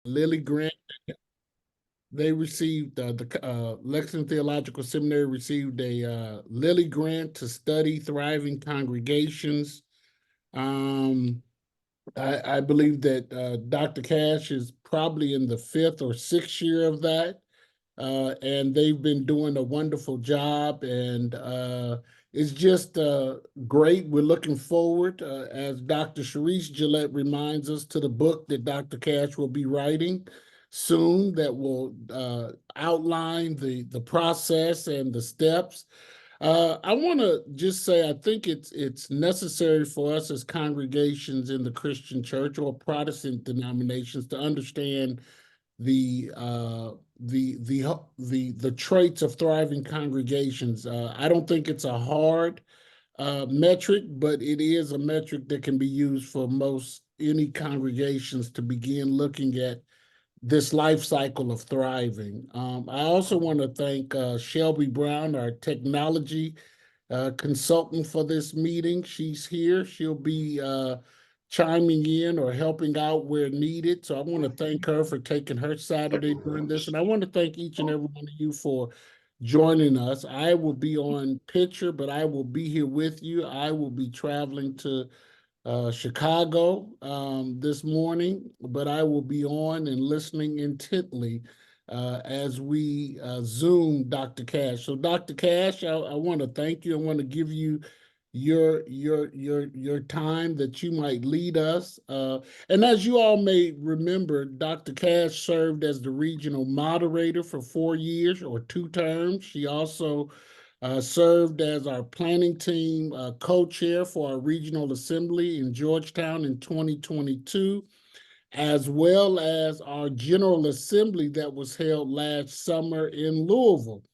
Lilly Grant. They received the Lexington Theological Seminary received a Lilly Grant to study thriving congregations. Um, I believe that Dr. Cash is probably in the fifth or sixth year of that. And they've been doing a wonderful job, and it's just great. We're looking forward, as Dr. Sharice Gillette reminds us, to the book that Dr. Cash will be writing soon that will outline the process and the steps. I want to just say I think it's necessary for us as congregations in the Christian church or Protestant denominations to understand the uh, the traits of thriving congregations. I don't think it's a hard metric, but it is a metric that can be used for most any congregations to begin looking at this life cycle of thriving. I also want to thank Shelby Brown, our technology consultant for this meeting. She's here. She'll be chiming in or helping out where needed. So I want to thank her for taking her Saturday during this. And I want to thank each and every one of you for joining us. I will be on picture, but I will be here with you. I will be traveling to Chicago this morning, but I will be on and listening intently as we Zoom Dr. Cash. So, Dr. Cash, I want to thank you. I want to give you your time that you might lead us. And as you all may remember, Dr. Cash served as the regional moderator for 4 years or two terms. She also served as our planning team co-chair for our regional assembly in Georgetown in 2022, as well as our general assembly that was held last summer in Louisville.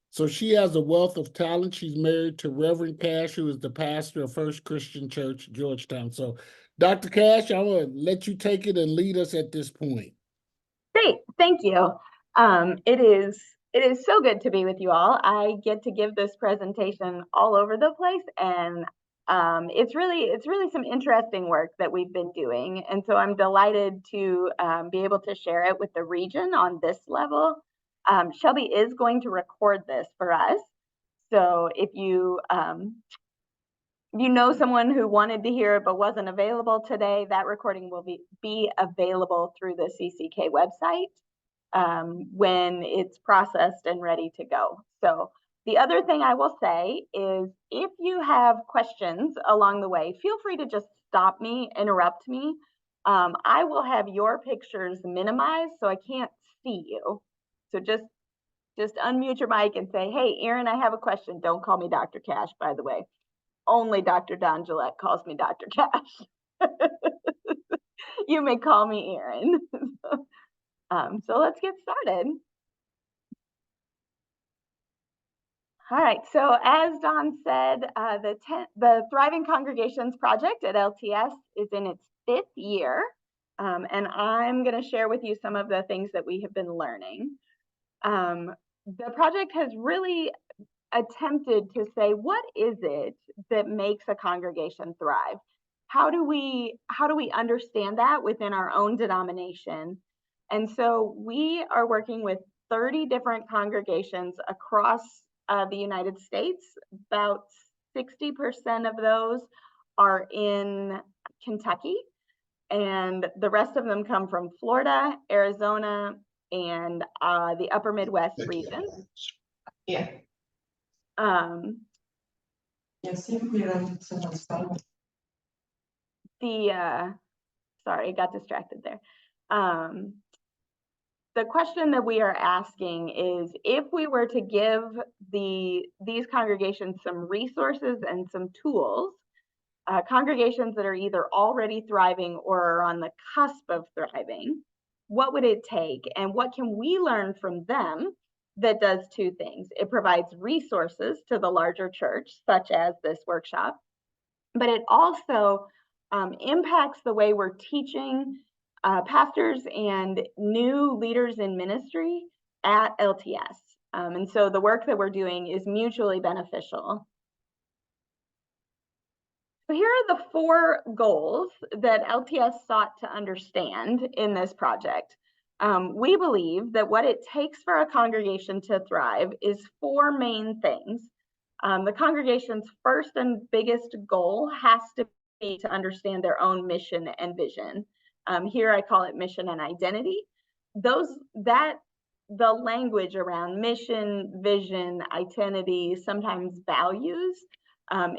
So she has a wealth of talent. She's married to Reverend Cash, who is the pastor of First Christian Church, Georgetown. So, Dr. Cash, I'm going to let you take it and lead us at this point. Great, thank you. It is so good to be with you all. I get to give this presentation all over the place, and it's really some interesting work that we've been doing. And so I'm delighted to be able to share it with the region on this level. Shelby is going to record this for us. So if you know someone who wanted to hear it but wasn't available today, that recording will be available through the CCK website when it's processed and ready to go. So the other thing I will say is if you have questions along the way, feel free to just stop me, interrupt me. I will have your pictures minimized so I can't see you. So just unmute your mic and say, hey, Erin, I have a question. Don't call me Dr. Cash, by the way. Only Dr. Don Gillette calls me Dr. Cash. You may call me Erin. So let's get started. All right, so as Don said, the Thriving Congregations Project at LTS is in its 5th year, and I'm going to share with you some of the things that we have been learning. The project has really attempted to say, what is it that makes a congregation thrive? How do we understand that within our own denomination? And so we are working with 30 different congregations across the United States. About 60% of those are in Kentucky, and the rest of them come from Florida, Arizona, and the upper Midwest region. Yeah. Sorry, I got distracted there. The question that we are asking is, if we were to give these congregations some resources and some tools, congregations that are either already thriving or are on the cusp of thriving, what would it take? And what can we learn from them that does two things? It provides resources to the larger church, such as this workshop, but it also impacts the way we're teaching pastors and new leaders in ministry at LTS. And so the work that we're doing is mutually beneficial. So here are the 4 goals that LTS sought to understand in this project. We believe that what it takes for a congregation to thrive is four main things. The congregation's first and biggest goal has to be to understand their own mission and vision. Here I call it mission and identity. The language around mission, vision, identity, sometimes values,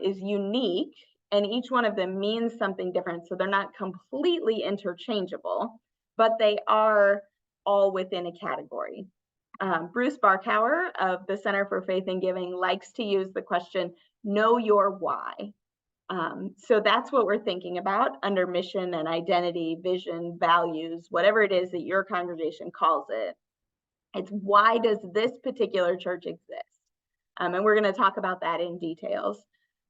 is unique, and each one of them means something different. So they're not completely interchangeable, but they are all within a category. Bruce Barkauer of the Center for Faith and Giving likes to use the question, know your why. So that's what we're thinking about under mission and identity, vision, values, whatever it is that your congregation calls it. It's why does this particular church exist? And we're going to talk about that in details.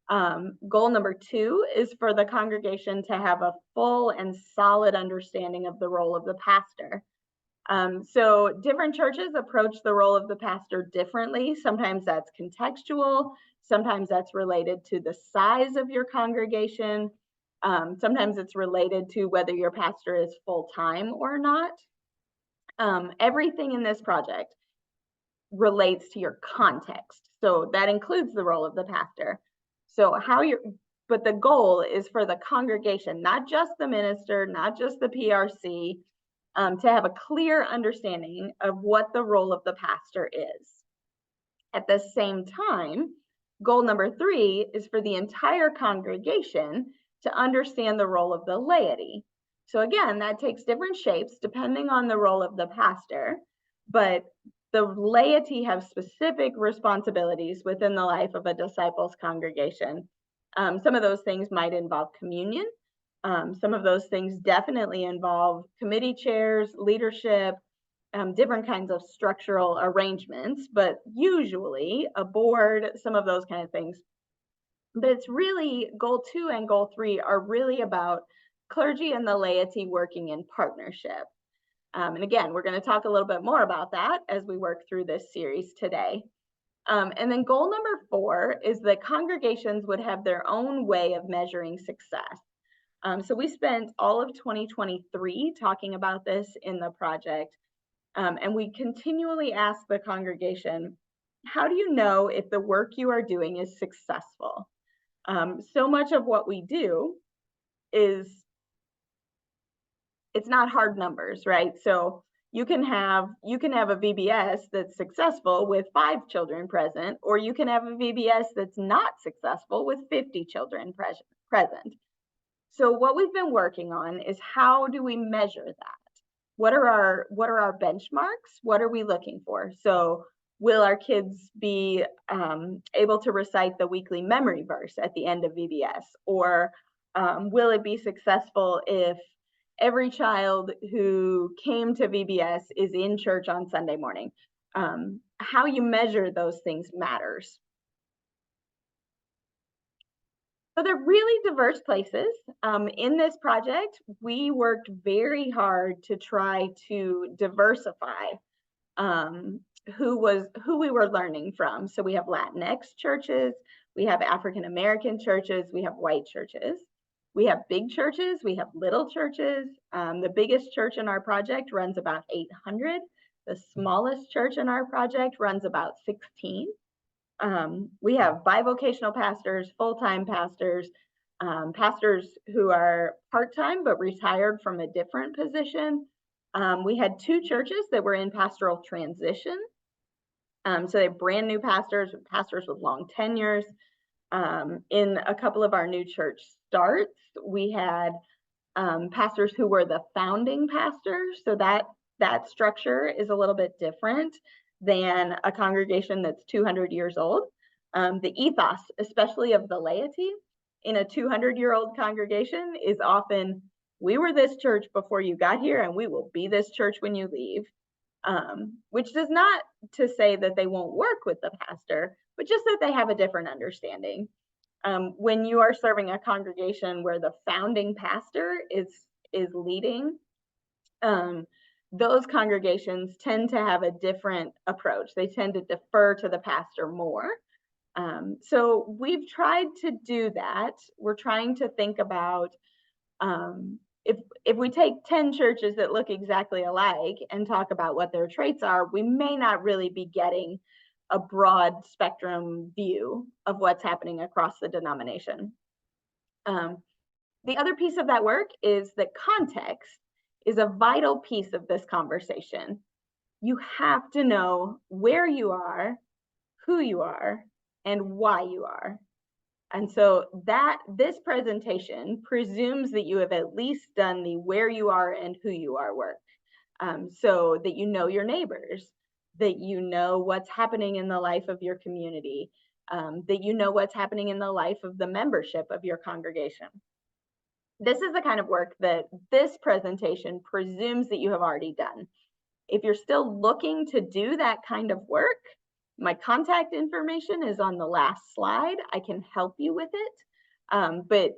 Goal number 2 is for the congregation to have a full and solid understanding of the role of the pastor. So different churches approach the role of the pastor differently. Sometimes that's contextual. Sometimes that's related to the size of your congregation. Sometimes it's related to whether your pastor is full-time or not. Everything in this project relates to your context. So that includes the role of the pastor. So but the goal is for the congregation, not just the minister, not just the PRC, to have a clear understanding of what the role of the pastor is. At the same time, goal number 3 is for the entire congregation to understand the role of the laity. So again, that takes different shapes depending on the role of the pastor, but the laity have specific responsibilities within the life of a disciples congregation. Some of those things might involve communion. Some of those things definitely involve committee chairs, leadership, different kinds of structural arrangements, but usually a board, some of those kind of things. But it's really, goal 2 and goal 3 are really about clergy and the laity working in partnership. And again, we're going to talk a little bit more about that as we work through this series today. And then goal number 4 is that congregations would have their own way of measuring success. So we spent all of 2023 talking about this in the project. And we continually ask the congregation, how do you know if the work you are doing is successful? So much of what we do is, it's not hard numbers, right? So you can have a VBS that's successful with 5 children present, or you can have a VBS that's not successful with 50 children present. So what we've been working on is, how do we measure that? What are our benchmarks? What are we looking for? So will our kids be able to recite the weekly memory verse at the end of VBS? Or will it be successful if every child who came to VBS is in church on Sunday morning? How you measure those things matters. So they're really diverse places. In this project, we worked very hard to try to diversify who we were learning from. So we have Latinx churches, we have African American churches, we have white churches. We have big churches, we have little churches. The biggest church in our project runs about 800. The smallest church in our project runs about 16. We have bivocational pastors, full-time pastors, pastors who are part-time but retired from a different position. We had 2 churches that were in pastoral transition. So they have brand new pastors with long tenures. In a couple of our new church starts, we had pastors who were the founding pastors. So that structure is a little bit different than a congregation that's 200 years old. The ethos, especially of the laity in a 200-year-old congregation, is often, we were this church before you got here and we will be this church when you leave. Which does not to say that they won't work with the pastor, but just that they have a different understanding. When you are serving a congregation where the founding pastor is leading, those congregations tend to have a different approach. They tend to defer to the pastor more. So we've tried to do that. We're trying to think about if we take 10 churches that look exactly alike and talk about what their traits are, we may not really be getting a broad spectrum view of what's happening across the denomination. The other piece of that work is that context is a vital piece of this conversation. You have to know where you are, who you are, and why you are. And so this presentation presumes that you have at least done the where you are and who you are work, so that you know your neighbors, that you know what's happening in the life of your community, that you know what's happening in the life of the membership of your congregation. This is the kind of work that this presentation presumes that you have already done. If you're still looking to do that kind of work, my contact information is on the last slide. I can help you with it, but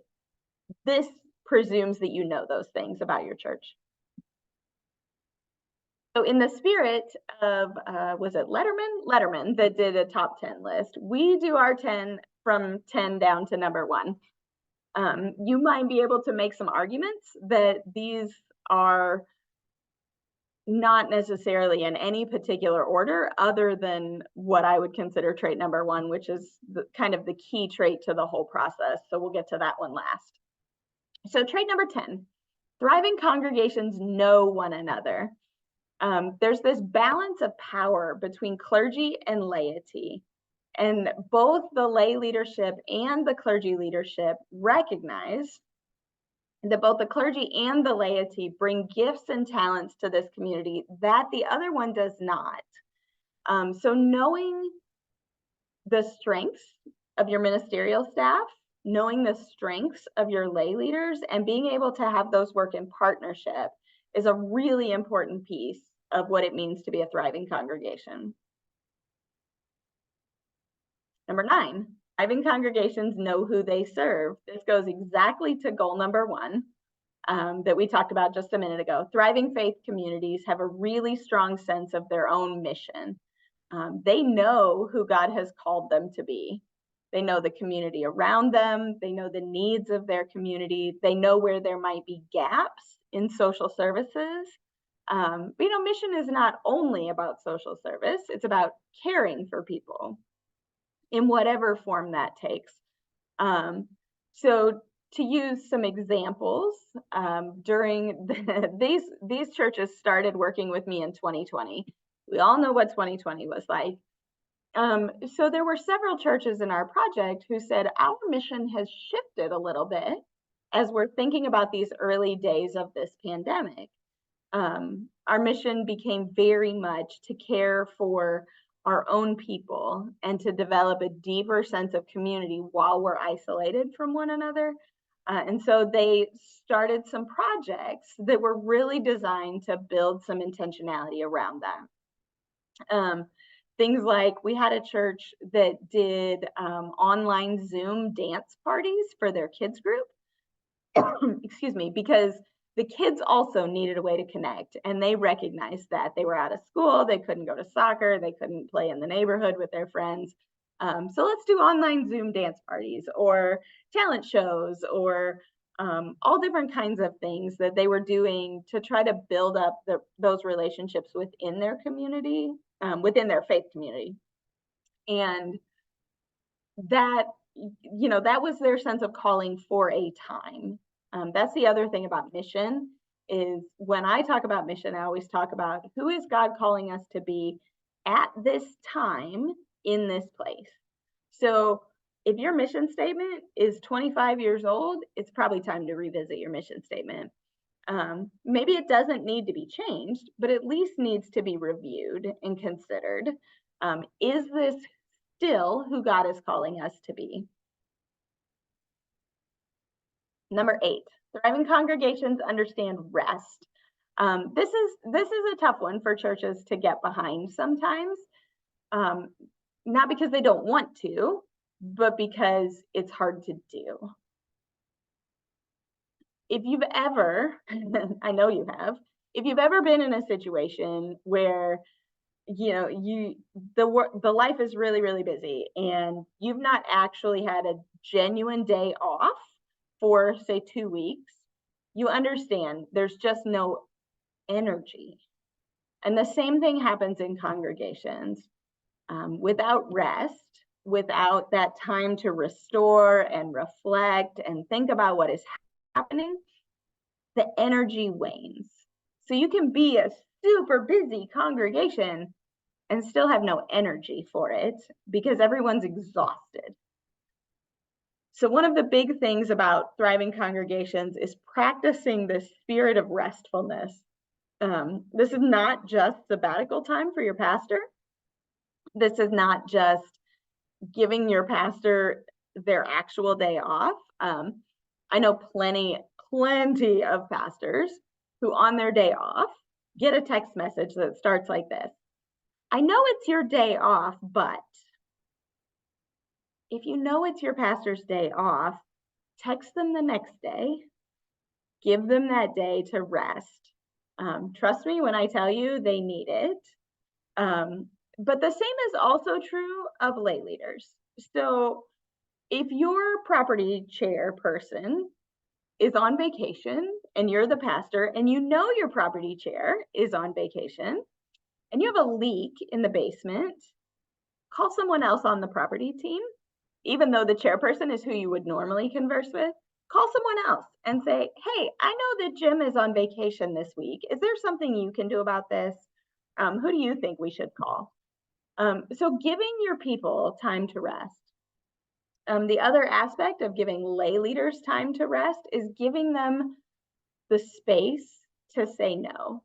this presumes that you know those things about your church. So in the spirit of, was it Letterman? Letterman that did a top 10 list. We do our 10 from 10 down to number 1. You might be able to make some arguments that these are not necessarily in any particular order other than what I would consider trait number 1, which is kind of the key trait to the whole process. So we'll get to that one last. So trait number 10, thriving congregations know one another. There's this balance of power between clergy and laity. And both the lay leadership and the clergy leadership recognize that both the clergy and the laity bring gifts and talents to this community that the other one does not. So knowing the strengths of your ministerial staff, knowing the strengths of your lay leaders, and being able to have those work in partnership is a really important piece of what it means to be a thriving congregation. Number 9, thriving congregations know who they serve. This goes exactly to goal number 1 that we talked about just a minute ago. Thriving faith communities have a really strong sense of their own mission. They know who God has called them to be. They know the community around them. They know the needs of their community. They know where there might be gaps in social services. But, mission is not only about social service. It's about caring for people in whatever form that takes. So to use some examples, during these churches started working with me in 2020. We all know what 2020 was like. So there were several churches in our project who said, our mission has shifted a little bit as we're thinking about these early days of this pandemic. Our mission became very much to care for our own people and to develop a deeper sense of community while we're isolated from one another. And so they started some projects that were really designed to build some intentionality around that. Things like we had a church that did online Zoom dance parties for their kids group. Excuse me, because the kids also needed a way to connect, and they recognized that they were out of school, they couldn't go to soccer, they couldn't play in the neighborhood with their friends. So let's do online Zoom dance parties or talent shows or all different kinds of things that they were doing to try to build up those relationships within their community, within their faith community. And that, that was their sense of calling for a time. That's the other thing about mission is when I talk about mission, I always talk about who is God calling us to be at this time in this place. So if your mission statement is 25 years old, it's probably time to revisit your mission statement. Maybe it doesn't need to be changed, but at least needs to be reviewed and considered. Is this still who God is calling us to be? Number 8, thriving congregations understand rest. This is a tough one for churches to get behind sometimes, not because they don't want to, but because it's hard to do. If you've ever, I know you have, if you've ever been in a situation where the life is really, really busy and you've not actually had a genuine day off for say 2 weeks, you understand there's just no energy. And the same thing happens in congregations. Without rest, without that time to restore and reflect and think about what is happening, the energy wanes. So you can be a super busy congregation and still have no energy for it because everyone's exhausted. So one of the big things about thriving congregations is practicing the spirit of restfulness. This is not just sabbatical time for your pastor. This is not just giving your pastor their actual day off. I know plenty of pastors who on their day off get a text message that starts like this: I know it's your day off, but if you know it's your pastor's day off, text them the next day, give them that day to rest. Trust me when I tell you they need it. But the same is also true of lay leaders. So if your property chair person is on vacation and you're the pastor and you know your property chair is on vacation and you have a leak in the basement, call someone else on the property team. Even though the chairperson is who you would normally converse with, call someone else and say, hey, I know that Jim is on vacation this week. Is there something you can do about this? Who do you think we should call? So giving your people time to rest. The other aspect of giving lay leaders time to rest is giving them the space to say no.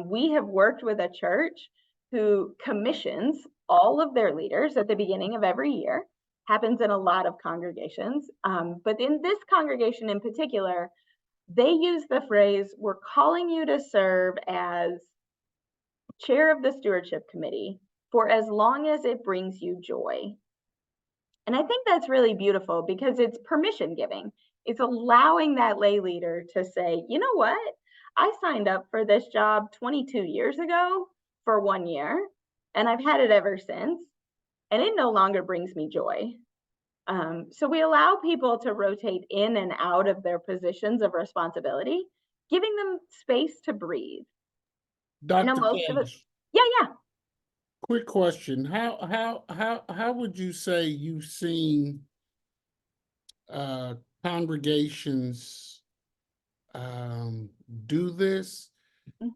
We have worked with a church who commissions all of their leaders at the beginning of every year. Happens in a lot of congregations, but in this congregation in particular, they use the phrase, we're calling you to serve as chair of the stewardship committee for as long as it brings you joy. And I think that's really beautiful because it's permission giving. It's allowing that lay leader to say, you know what? I signed up for this job 22 years ago for 1 year, and I've had it ever since, and it no longer brings me joy. So we allow people to rotate in and out of their positions of responsibility, giving them space to breathe. Dr. Most of us, Cash, yeah. quick question. How would you say you've seen congregations do this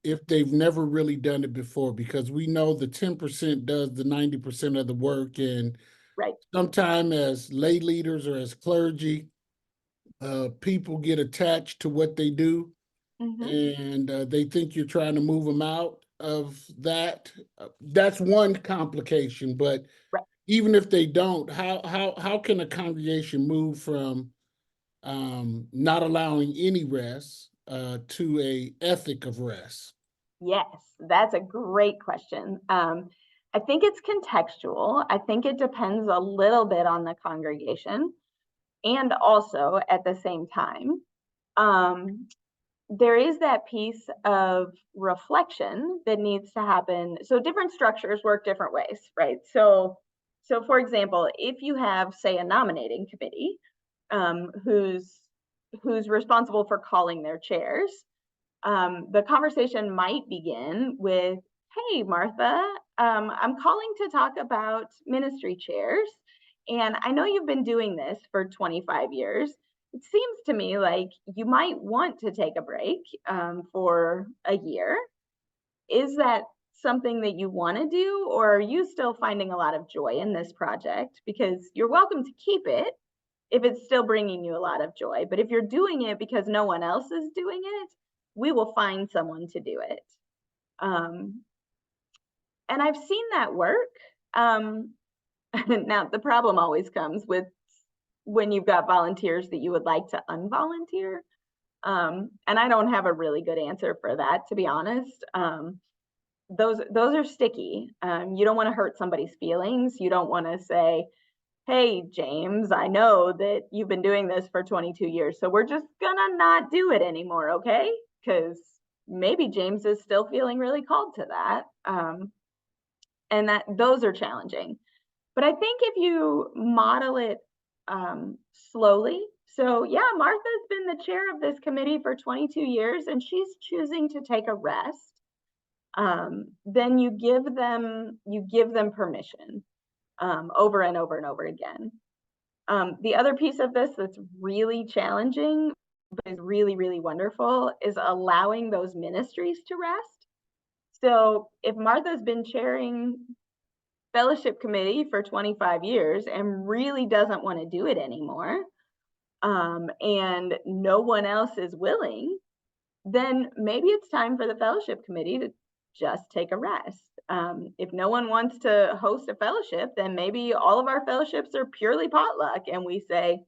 if they've never really done it before? Because we know the 10% does the 90% of the work, and Right. sometimes as lay leaders or as clergy, people get attached to what they do, and they think you're trying to move them out of that. That's one complication, but Right. even if they don't, how can a congregation move from not allowing any rest to a ethic of rest? Yes, that's a great question. I think it's contextual. I think it depends a little bit on the congregation, and also at the same time, there is that piece of reflection that needs to happen. So different structures work different ways, right? So for example, if you have, say, a nominating committee who's responsible for calling their chairs, the conversation might begin with, hey, Martha, I'm calling to talk about ministry chairs. And I know you've been doing this for 25 years. It seems to me like you might want to take a break for a year. Is that something that you want to do, or are you still finding a lot of joy in this project? Because you're welcome to keep it if it's still bringing you a lot of joy. But if you're doing it because no one else is doing it, we will find someone to do it. And I've seen that work. Now, the problem always comes with when you've got volunteers that you would like to unvolunteer. And I don't have a really good answer for that, to be honest. Those are sticky. You don't want to hurt somebody's feelings. You don't want to say, hey, James, I know that you've been doing this for 22 years, so we're just gonna not do it anymore, okay? Because maybe James is still feeling really called to that. And those are challenging. But I think if you model it slowly, So yeah, Martha's been the chair of this committee for 22 years and she's choosing to take a rest. Then you give them permission over and over and over again. The other piece of this that's really challenging, but is really, really wonderful, is allowing those ministries to rest. So if Martha's been chairing fellowship committee for 25 years and really doesn't want to do it anymore, and no one else is willing, then maybe it's time for the fellowship committee to just take a rest. If no one wants to host a fellowship, then maybe all of our fellowships are purely potluck and we say,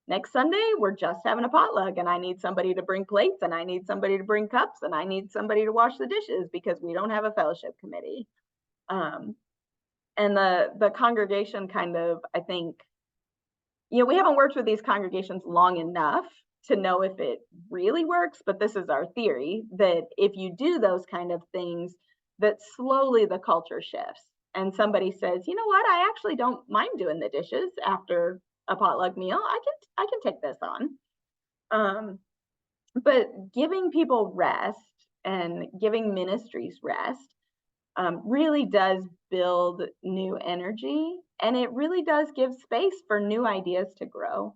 next Sunday, we're just having a potluck and I need somebody to bring plates and I need somebody to bring cups and I need somebody to wash the dishes because we don't have a fellowship committee. And the congregation kind of, I think, we haven't worked with these congregations long enough to know if it really works, but this is our theory that if you do those kind of things, that slowly the culture shifts and somebody says, you know what, I actually don't mind doing the dishes after a potluck meal. I can take this on. But giving people rest and giving ministries rest really does build new energy, and it really does give space for new ideas to grow.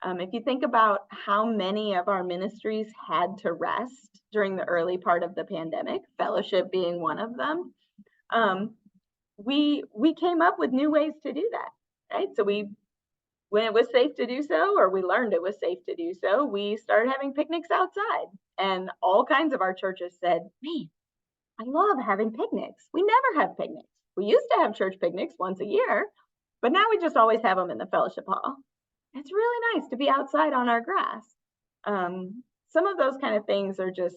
If you think about how many of our ministries had to rest during the early part of the pandemic, fellowship being one of them, we came up with new ways to do that, right? So when it was safe to do so, or we learned it was safe to do so, we started having picnics outside, and all kinds of our churches said, man, I love having picnics. We never have picnics. We used to have church picnics once a year, but now we just always have them in the fellowship hall. It's really nice to be outside on our grass. Some of those kind of things are just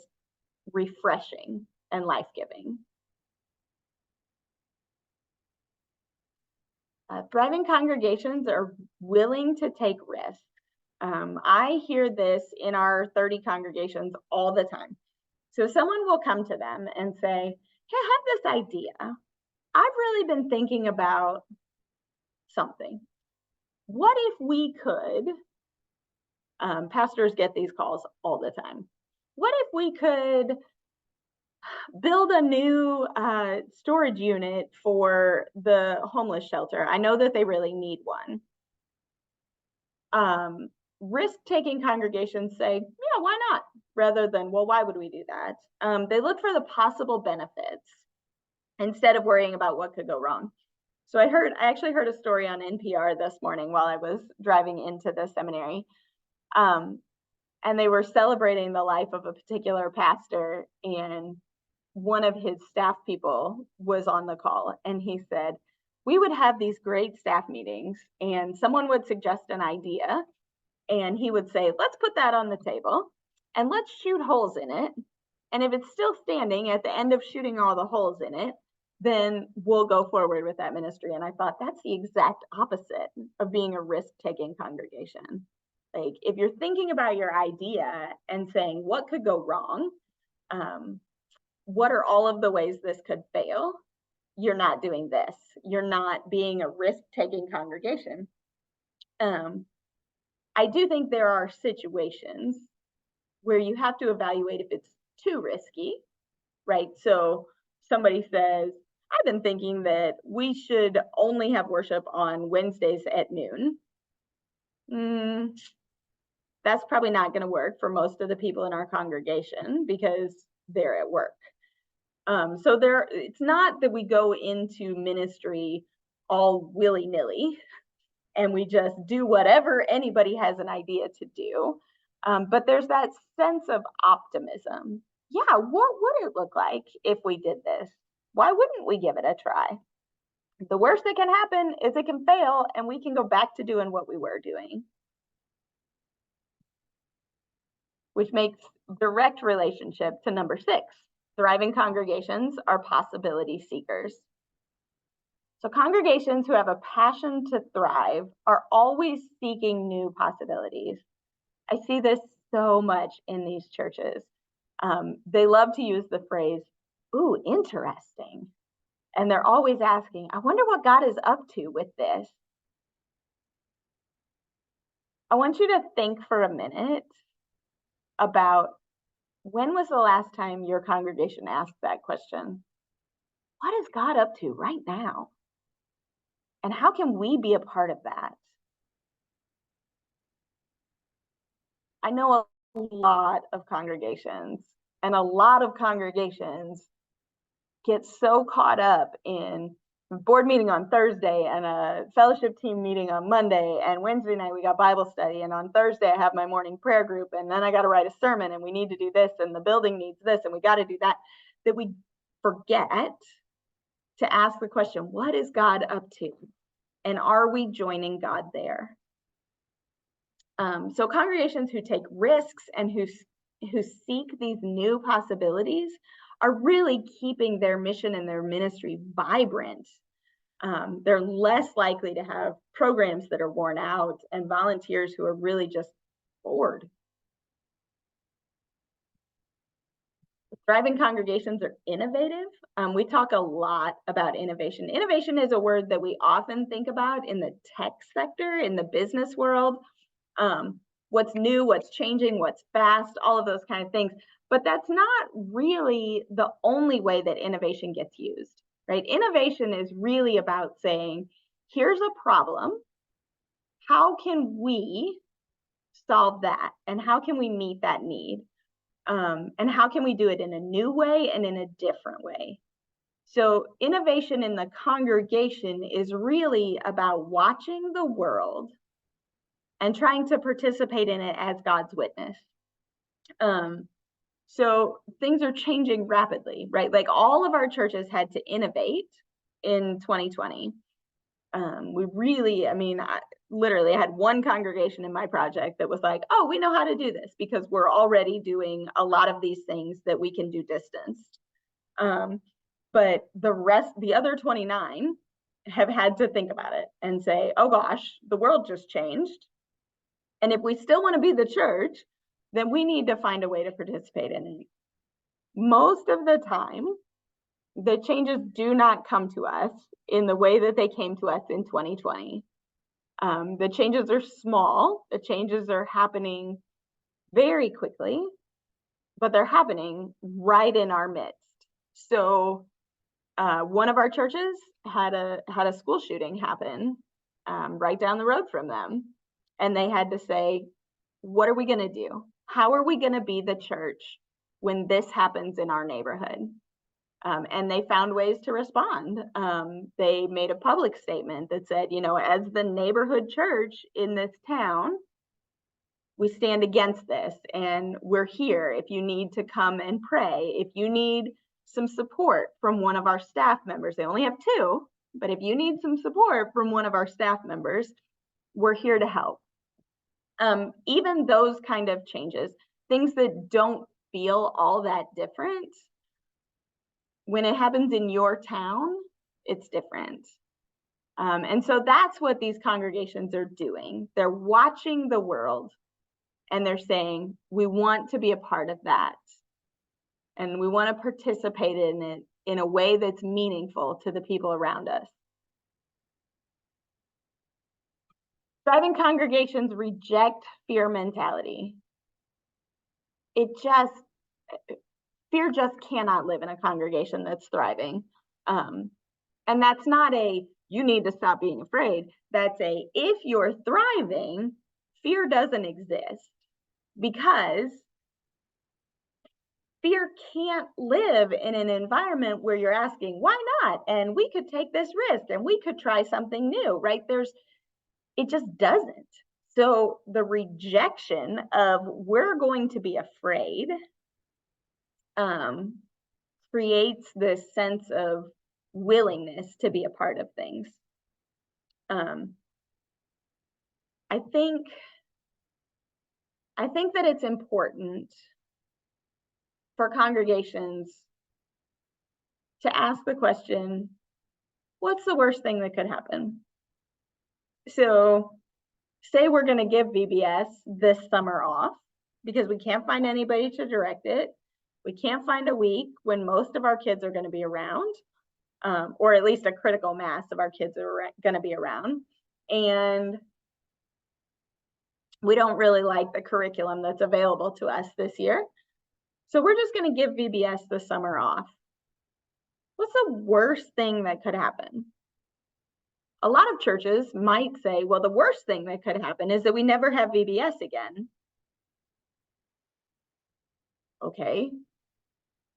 refreshing and life-giving. Thriving congregations are willing to take risks. I hear this in our 30 congregations all the time. So someone will come to them and say, hey, I have this idea. I've really been thinking about something. What if we could, pastors get these calls all the time. What if we could build a new storage unit for the homeless shelter? I know that they really need one. Risk-taking congregations say, yeah, why not? Rather than, well, why would we do that? They look for the possible benefits instead of worrying about what could go wrong. So I actually heard a story on NPR this morning while I was driving into the seminary. And they were celebrating the life of a particular pastor, and one of his staff people was on the call, and he said, we would have these great staff meetings and someone would suggest an idea and he would say, let's put that on the table and let's shoot holes in it. And if it's still standing at the end of shooting all the holes in it, then we'll go forward with that ministry. And I thought that's the exact opposite of being a risk-taking congregation. Like, if you're thinking about your idea and saying, what could go wrong? What are all of the ways this could fail? You're not doing this. You're not being a risk-taking congregation. I do think there are situations where you have to evaluate if it's too risky, right? So somebody says, I've been thinking that we should only have worship on Wednesdays at noon. That's probably not going to work for most of the people in our congregation because they're at work. So it's not that we go into ministry all willy-nilly and we just do whatever anybody has an idea to do. But there's that sense of optimism. Yeah, what would it look like if we did this? Why wouldn't we give it a try? The worst that can happen is it can fail and we can go back to doing what we were doing. Which makes direct relationship to number 6. Thriving congregations are possibility seekers. So congregations who have a passion to thrive are always seeking new possibilities. I see this so much in these churches. They love to use the phrase, ooh, interesting. And they're always asking, I wonder what God is up to with this. I want you to think for a minute about when was the last time your congregation asked that question? What is God up to right now? And how can we be a part of that? I know a lot of congregations, and a lot of congregations get so caught up in a board meeting on Thursday and a fellowship team meeting on Monday, and Wednesday night we got Bible study, and on Thursday I have my morning prayer group, and then I got to write a sermon, and we need to do this, and the building needs this, and we got to do that, that we forget to ask the question, what is God up to? And are we joining God there? So congregations who take risks and who seek these new possibilities are really keeping their mission and their ministry vibrant. They're less likely to have programs that are worn out and volunteers who are really just bored. Thriving congregations are innovative. We talk a lot about innovation. Innovation is a word that we often think about in the tech sector, in the business world. What's new, what's changing, what's fast, all of those kind of things. But that's not really the only way that innovation gets used, right? Innovation is really about saying, here's a problem. How can we solve that? And how can we meet that need? And how can we do it in a new way and in a different way? So innovation in the congregation is really about watching the world and trying to participate in it as God's witness. So things are changing rapidly, right? Like all of our churches had to innovate in 2020. We really, I literally had one congregation in my project that was like, oh, we know how to do this because we're already doing a lot of these things that we can do distanced. But the other 29 have had to think about it and say, oh gosh, the world just changed. And if we still want to be the church, then we need to find a way to participate in it. Most of the time, the changes do not come to us in the way that they came to us in 2020. The changes are small. The changes are happening very quickly, but they're happening right in our midst. So one of our churches had a school shooting happen right down the road from them. And they had to say, what are we going to do? How are we going to be the church when this happens in our neighborhood? And they found ways to respond. They made a public statement that said, as the neighborhood church in this town, we stand against this and we're here if you need to come and pray, if you need some support from one of our staff members. They only have 2, but if you need some support from one of our staff members, we're here to help. Even those kind of changes, things that don't feel all that different, when it happens in your town, it's different. And so that's what these congregations are doing. They're watching the world and they're saying, we want to be a part of that. And we want to participate in it in a way that's meaningful to the people around us. Thriving congregations reject fear mentality. Fear just cannot live in a congregation that's thriving. And that's not you need to stop being afraid. That's if you're thriving, fear doesn't exist, because fear can't live in an environment where you're asking, why not? And we could take this risk and we could try something new, right? It just doesn't. So the rejection of we're going to be afraid creates this sense of willingness to be a part of things. I think that it's important for congregations to ask the question, what's the worst thing that could happen? So say we're going to give VBS this summer off because we can't find anybody to direct it. We can't find a week when most of our kids are going to be around, or at least a critical mass of our kids are going to be around. And We don't really like the curriculum that's available to us this year. So we're just going to give VBS the summer off. What's the worst thing that could happen? A lot of churches might say, well, the worst thing that could happen is that we never have VBS again. Okay.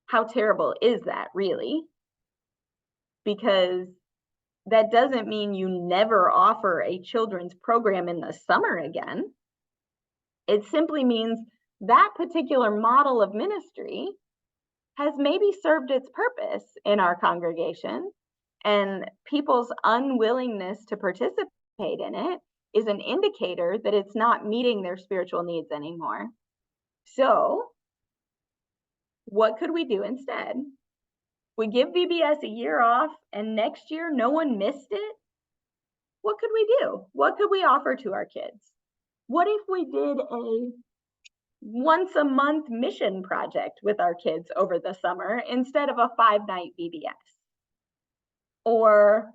How terrible is that, really? Because that doesn't mean you never offer a children's program in the summer again. It simply means that particular model of ministry has maybe served its purpose in our congregation, and people's unwillingness to participate in it is an indicator that it's not meeting their spiritual needs anymore. So what could we do instead? We give VBS a year off and next year no one missed it. What could we do? What could we offer to our kids? What if we did a once a month mission project with our kids over the summer instead of a 5-night VBS? Or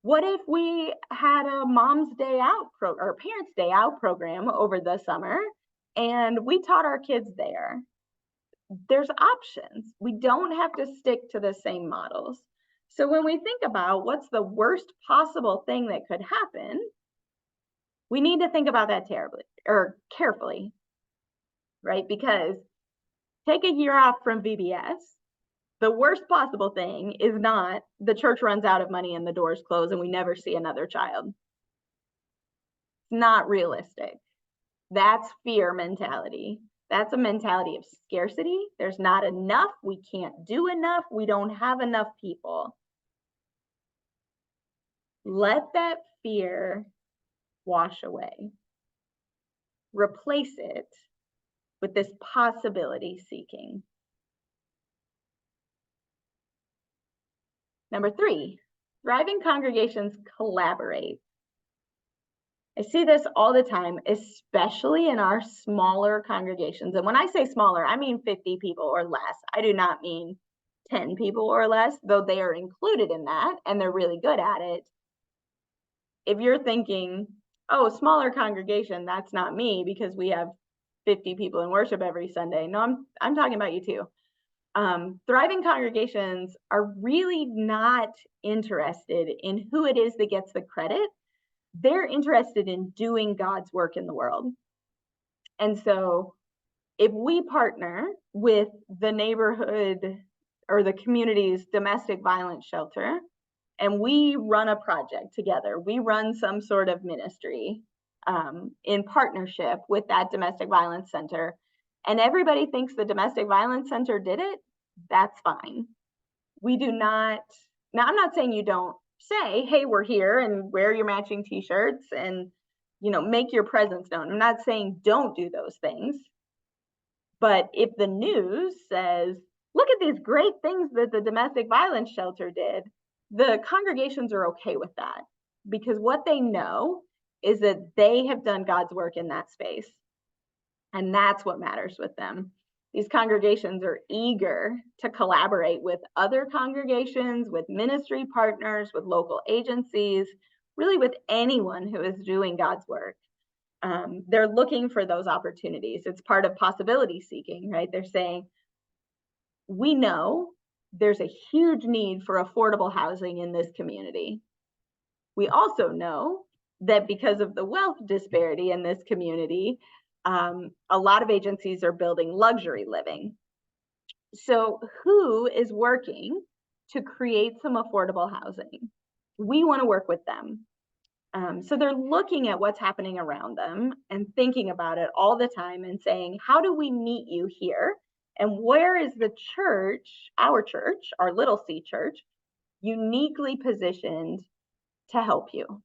what if we had a mom's day out or parents' day out program over the summer and we taught our kids there? There's options. We don't have to stick to the same models. So when we think about what's the worst possible thing that could happen, we need to think about that carefully, right? Because take a year off from VBS. The worst possible thing is not the church runs out of money and the doors close and we never see another child. It's not realistic. That's fear mentality. That's a mentality of scarcity. There's not enough. We can't do enough. We don't have enough people. Let that fear wash away. Replace it with this possibility seeking. Number 3, thriving congregations collaborate. I see this all the time, especially in our smaller congregations. And when I say smaller, I mean 50 people or less. I do not mean 10 people or less, though they are included in that and they're really good at it. If you're thinking, oh, smaller congregation, that's not me because we have 50 people in worship every Sunday. No, I'm talking about you too. Thriving congregations are really not interested in who it is that gets the credit. They're interested in doing God's work in the world. And so if we partner with the neighborhood or the community's domestic violence shelter, and we run a project together, we run some sort of ministry in partnership with that domestic violence center, and everybody thinks the domestic violence center did it, that's fine. We do not, now I'm not saying you don't say, hey, we're here, and wear your matching t-shirts and, you know, make your presence known. I'm not saying don't do those things. But if the news says, look at these great things that the domestic violence shelter did, the congregations are okay with that, because what they know is that they have done God's work in that space. And that's what matters with them. These congregations are eager to collaborate with other congregations, with ministry partners, with local agencies, really with anyone who is doing God's work. They're looking for those opportunities. It's part of possibility seeking, right? They're saying, we know there's a huge need for affordable housing in this community. We also know that because of the wealth disparity in this community, a lot of agencies are building luxury living. So who is working to create some affordable housing? We want to work with them. So they're looking at what's happening around them and thinking about it all the time and saying, how do we meet you here? And where is the church, our Little C church, uniquely positioned to help you?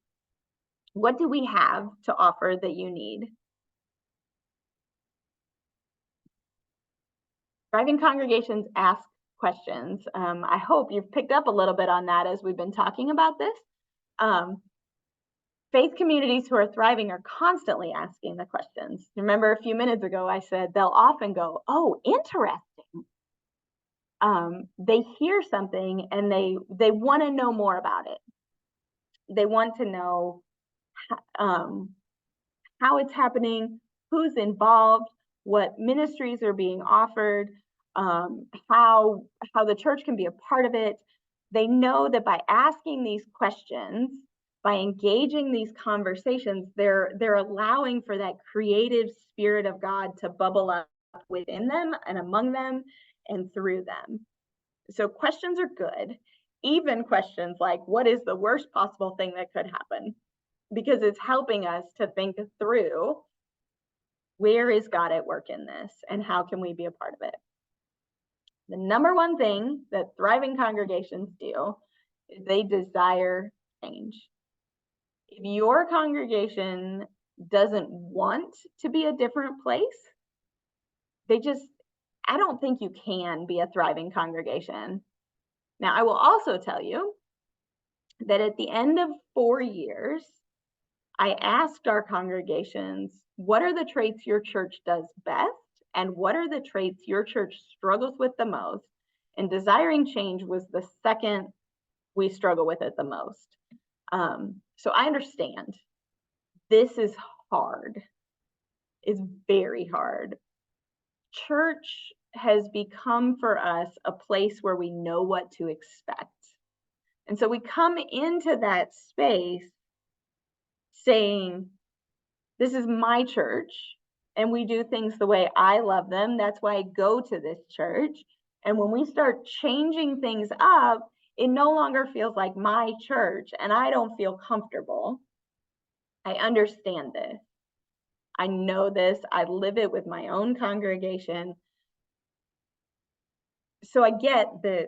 What do we have to offer that you need? Thriving congregations ask questions. I hope you've picked up a little bit on that as we've been talking about this. Faith communities who are thriving are constantly asking the questions. Remember a few minutes ago, I said they'll often go, oh, interesting. They hear something and they want to know more about it. They want to know how how it's happening, who's involved, what ministries are being offered, how the church can be a part of it. They know that by asking these questions, by engaging these conversations, they're allowing for that creative spirit of God to bubble up within them and among them and through them. So questions are good, even questions like, what is the worst possible thing that could happen? Because it's helping us to think through, where is God at work in this and how can we be a part of it? The number one thing that thriving congregations do is they desire change. If your congregation doesn't want to be a different place, I don't think you can be a thriving congregation. Now, I will also tell you that at the end of 4 years, I asked our congregations, what are the traits your church does best? And what are the traits your church struggles with the most? And desiring change was the second we struggle with it the most. So I understand this is hard. It's very hard. Church has become for us a place where we know what to expect. And so we come into that space saying, this is my church and we do things the way I love them. That's why I go to this church. And when we start changing things up, it no longer feels like my church and I don't feel comfortable. I understand this. I know this. I live it with my own congregation. So I get that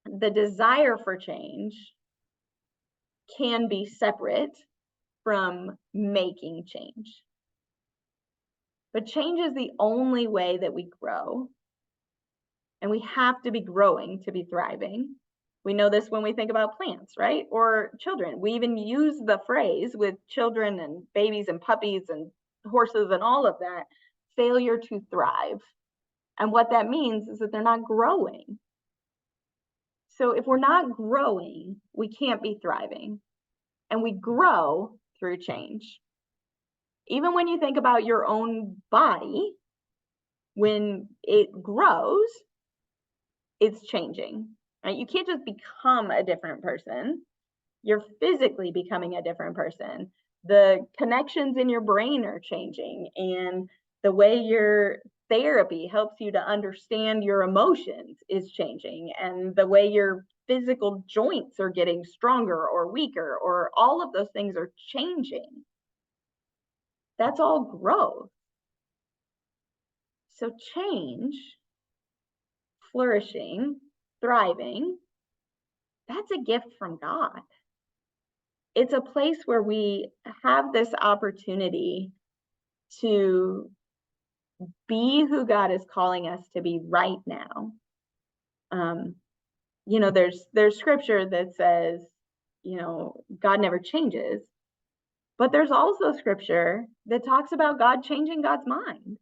the desire for change can be separate from making change. But change is the only way that we grow. And we have to be growing to be thriving. We know this when we think about plants, right? Or children. We even use the phrase with children and babies and puppies and horses and all of that, failure to thrive. And what that means is that they're not growing. So if we're not growing, we can't be thriving. And we grow through change. Even when you think about your own body, when it grows, it's changing, right? You can't just become a different person. You're physically becoming a different person. The connections in your brain are changing, and the way your therapy helps you to understand your emotions is changing, and the way your physical joints are getting stronger or weaker, or all of those things are changing. That's all growth. So change, flourishing, thriving, that's a gift from God. It's a place where we have this opportunity to be who God is calling us to be right now. There's scripture that says, God never changes, but there's also scripture that talks about God changing God's mind.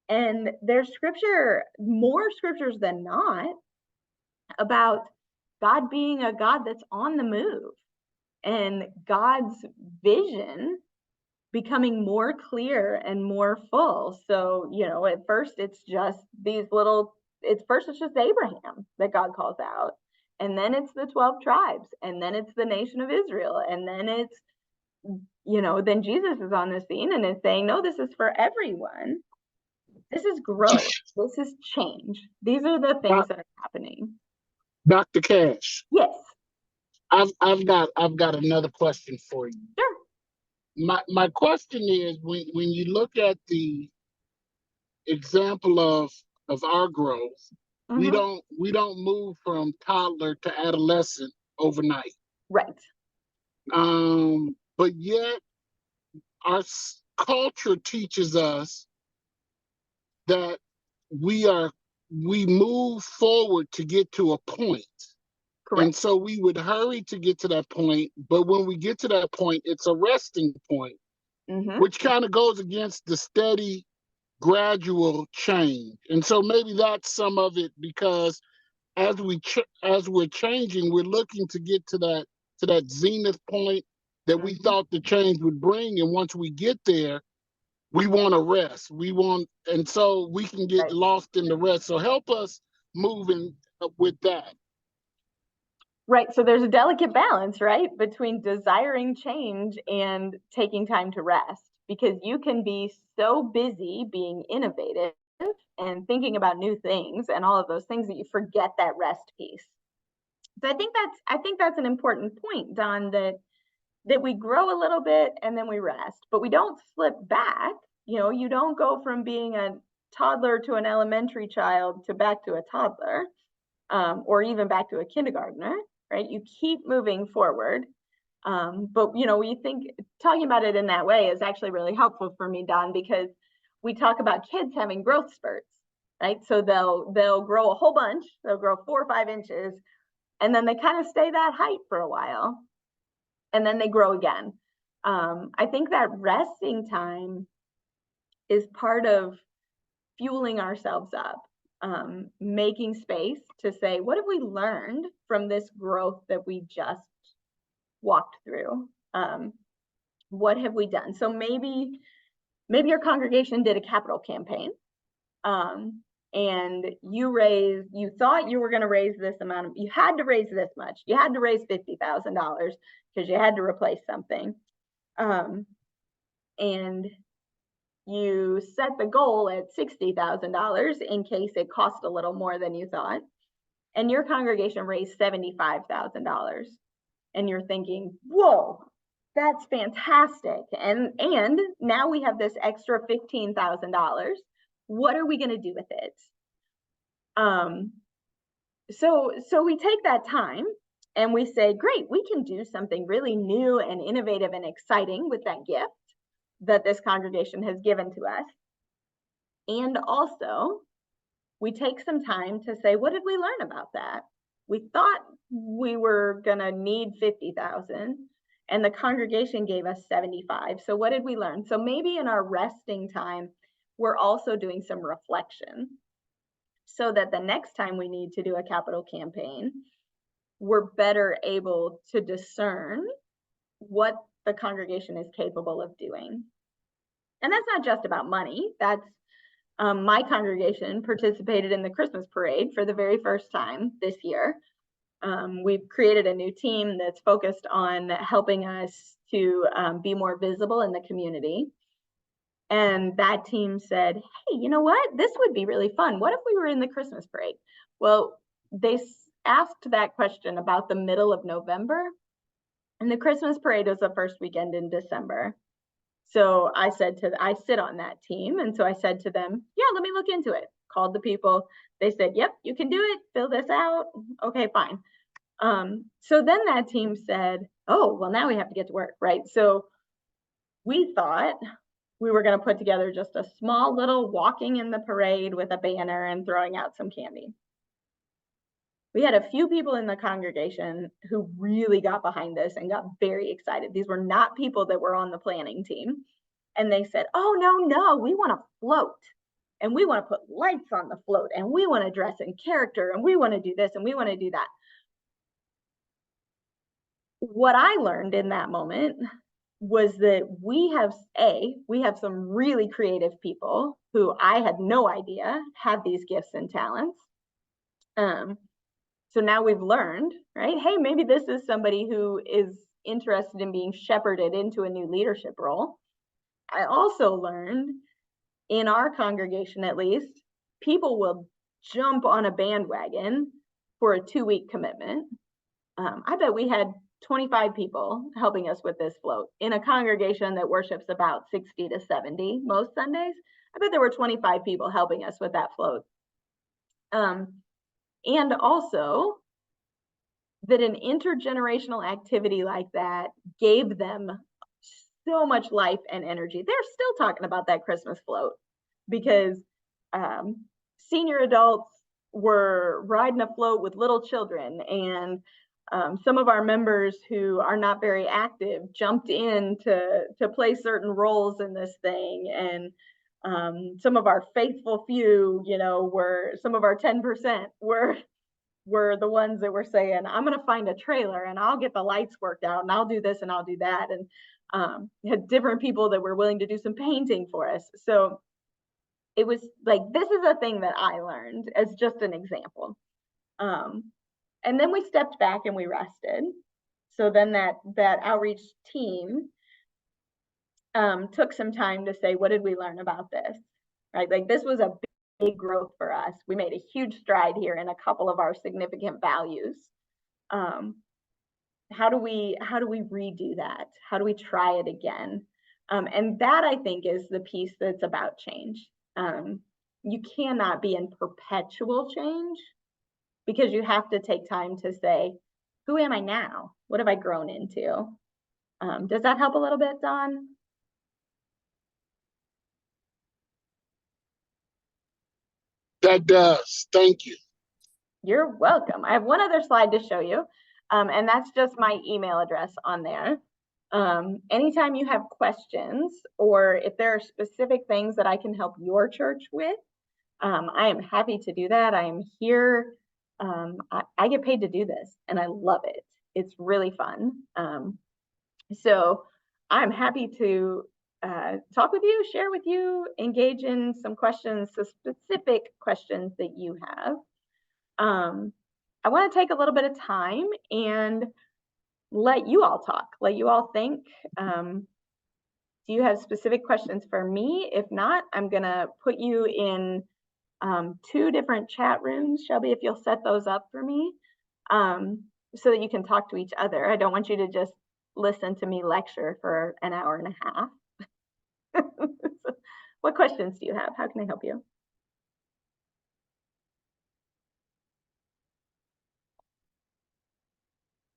And there's more scriptures than not, about God being a God that's on the move and God's vision becoming more clear and more full. So, at first it's just it's just Abraham that God calls out. And then it's the 12 tribes. And then it's the nation of Israel. And then it's, then Jesus is on the scene and is saying, no, this is for everyone. This is growth. This is change. These are the things that are happening. Dr. Cash. Yes. I've got another question for you. Sure. My question is, when you look at the example of our growth, we don't move from toddler to adolescent overnight. Right. But yet our culture teaches us that we move forward to get to a point. Correct. And so we would hurry to get to that point, but when we get to that point, it's a resting point, which kind of goes against the steady, gradual change. And so maybe that's some of it, because as we're changing, we're looking to get to that zenith point, that we thought the change would bring. And once we get there, we want to rest. And so we can get Right. lost in the rest. So help us moving with that. Right. So there's a delicate balance, right, between desiring change and taking time to rest, because you can be so busy being innovative and thinking about new things and all of those things that you forget that rest piece. So I think that's an important point, Don, that we grow a little bit and then we rest, but we don't slip back. You know, you don't go from being a toddler to an elementary child to back to a toddler, or even back to a kindergartner, right? You keep moving forward. But you know, we think talking about it in that way is actually really helpful for me, Don, because we talk about kids having growth spurts, right? So they'll grow a whole bunch, they'll grow 4 or 5 inches, and then they kind of stay that height for a while, and then they grow again. I think that resting time is part of fueling ourselves up, making space to say, what have we learned from this growth that we just walked through? What have we done? So maybe your congregation did a capital campaign, and you thought you were going to raise this amount. You had to raise this much. You had to raise $50,000 because you had to replace something. And you set the goal at $60,000 in case it cost a little more than you thought. And your congregation raised $75,000. And you're thinking, whoa, that's fantastic. And now we have this extra $15,000. What are we going to do with it? So we take that time and we say, great, we can do something really new and innovative and exciting with that gift that this congregation has given to us. And also, we take some time to say, what did we learn about that? We thought we were going to need 50,000 and the congregation gave us 75. So what did we learn? So maybe in our resting time, we're also doing some reflection so that the next time we need to do a capital campaign, we're better able to discern what the congregation is capable of doing. And that's not just about money. That's my congregation participated in the Christmas parade for the very first time this year. We've created a new team that's focused on helping us to be more visible in the community. And that team said, hey, you know what? This would be really fun. What if we were in the Christmas parade? Well, they asked that question about the middle of November, and the Christmas parade was the first weekend in December. So I sit on that team. And so I said to them, yeah, let me look into it. Called the people. They said, yep, you can do it. Fill this out. Okay, fine. So then that team said, oh, well, now we have to get to work, right? So we thought we were going to put together just a small little walking in the parade with a banner and throwing out some candy. We had a few people in the congregation who really got behind this and got very excited. These were not people that were on the planning team. And they said, oh, no, we want to float. And we want to put lights on the float. And we want to dress in character. And we want to do this and we want to do that. What I learned in that moment was that we have some really creative people who I had no idea had these gifts and talents. So now we've learned, right? Hey, maybe this is somebody who is interested in being shepherded into a new leadership role. I also learned in our congregation, at least, people will jump on a bandwagon for a 2-week commitment. I bet we had 25 people helping us with this float in a congregation that worships about 60 to 70 most Sundays. I bet there were 25 people helping us with that float. And also that an intergenerational activity like that gave them so much life and energy. They're still talking about that Christmas float because senior adults were riding a float with little children, and some of our members who are not very active jumped in to play certain roles in this thing. And some of our faithful few, were some of our 10% were were the ones that were saying, I'm going to find a trailer and I'll get the lights worked out and I'll do this and I'll do that. And had different people that were willing to do some painting for us. So it was like, this is a thing that I learned as just an example. And then we stepped back and we rested. So then that outreach team took some time to say, what did we learn about this? Right? Like, this was a big growth for us. We made a huge stride here in a couple of our significant values. How do we redo that? How do we try it again? And that, I think, is the piece that's about change. You cannot be in perpetual change, because you have to take time to say, who am I now? What have I grown into? Does that help a little bit, Dawn? That does. Thank you. You're welcome. I have one other slide to show you, and that's just my email address on there. Anytime you have questions, or if there are specific things that I can help your church with, I am happy to do that. I am here. I get paid to do this, and I love it. It's really fun. So I'm happy to talk with you, share with you, engage in some questions, so specific questions that you have. I want to take a little bit of time and let you all talk, let you all think. Do you have specific questions for me? If not, I'm going to put you in 2 different chat rooms. Shelby, if you'll set those up for me, so that you can talk to each other. I don't want you to just listen to me lecture for an hour and a half. What questions do you have? How can I help you?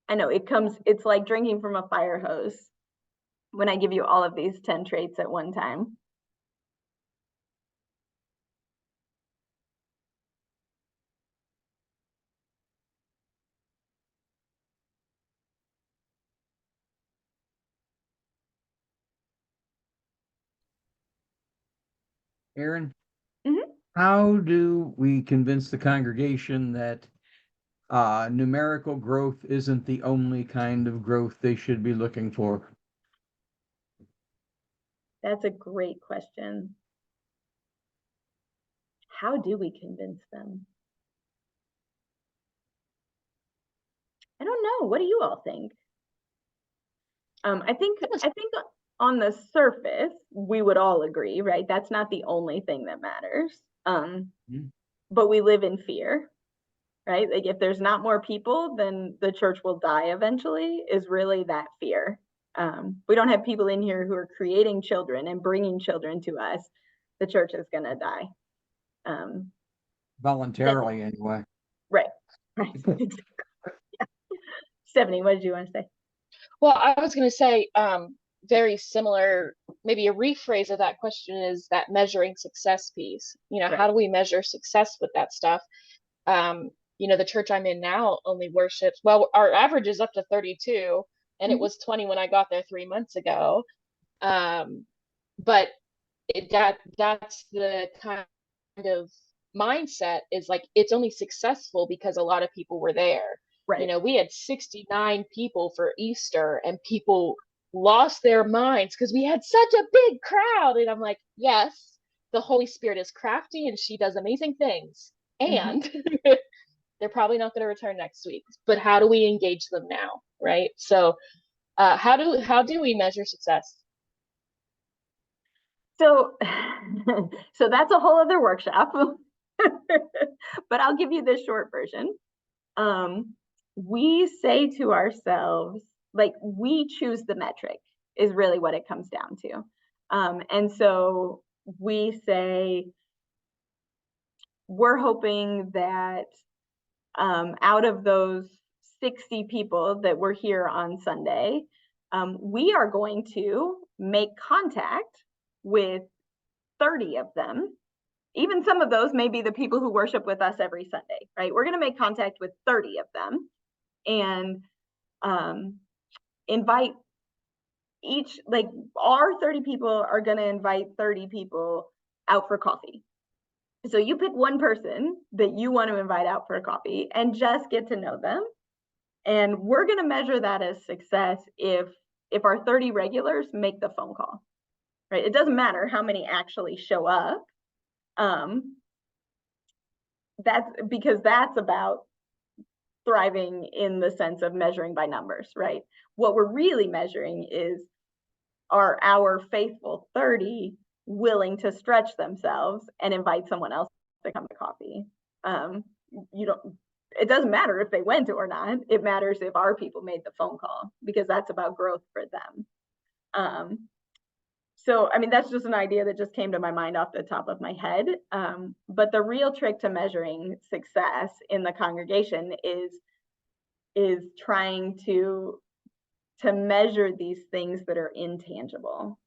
I know it's like drinking from a fire hose when I give you all of these 10 traits at one time. Erin, Mhm. how do we convince the congregation that numerical growth isn't the only kind of growth they should be looking for? That's a great question. How do we convince them? I don't know. What do you all think? I think on the surface, we would all agree, right? That's not the only thing that matters. But we live in fear, right? Like, if there's not more people, then the church will die eventually, is really that fear. We don't have people in here who are creating children and bringing children to us. The church is going to die. Voluntarily, anyway. Right. Stephanie, what did you want to say? Well, I was going to say, very similar, maybe a rephrase of that question is that measuring success piece. Right. How do we measure success with that stuff? The church I'm in now only worships, well, our average is up to 32, and it was 20 when I got there 3 months ago. But that's the kind of mindset, is like, it's only successful because a lot of people were there. Right. We had 69 people for Easter, and people lost their minds because we had such a big crowd. And I'm like, yes, the Holy Spirit is crafty and she does amazing things. And they're probably not going to return next week. But how do we engage them now? Right. So how do we measure success? So that's a whole other workshop. But I'll give you the short version. We say to ourselves, like, we choose the metric is really what it comes down to. And so we say, we're hoping that out of those 60 people that were here on Sunday, we are going to make contact with 30 of them. Even some of those may be the people who worship with us every Sunday, right? We're going to make contact with 30 of them and invite each, like, our 30 people are going to invite 30 people out for coffee. So you pick one person that you want to invite out for a coffee and just get to know them. And we're going to measure that as success if our 30 regulars make the phone call, right? It doesn't matter how many actually show up. That's because that's about thriving in the sense of measuring by numbers, right? What we're really measuring is, are our faithful 30 willing to stretch themselves and invite someone else to come to coffee? It doesn't matter if they went or not. It matters if our people made the phone call, because that's about growth for them. So, I mean, that's just an idea that just came to my mind off the top of my head. But the real trick to measuring success in the congregation is trying to measure these things that are intangible.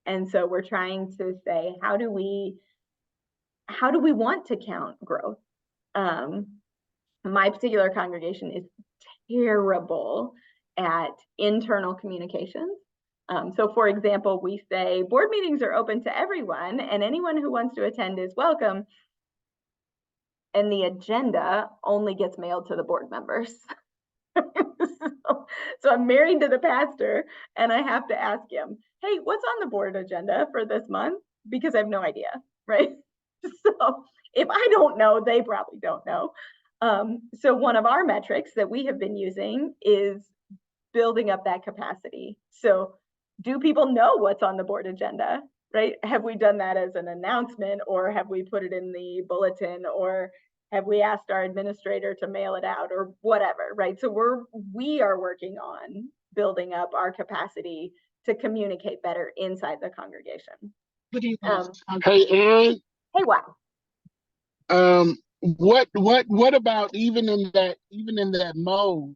And so we're trying to say, how do we want to count growth? My particular congregation is terrible at internal communications. So for example, we say board meetings are open to everyone and anyone who wants to attend is welcome. And the agenda only gets mailed to the board members. So I'm married to the pastor and I have to ask him, hey, what's on the board agenda for this month? Because I have no idea, right? So if I don't know, they probably don't know. So one of our metrics that we have been using is building up that capacity. So do people know what's on the board agenda, right? Have we done that as an announcement, or have we put it in the bulletin, or have we asked our administrator to mail it out, or whatever, right? So we are working on building up our capacity to communicate better inside the congregation. Hey, Erin. Hey, wow. What about even in that mode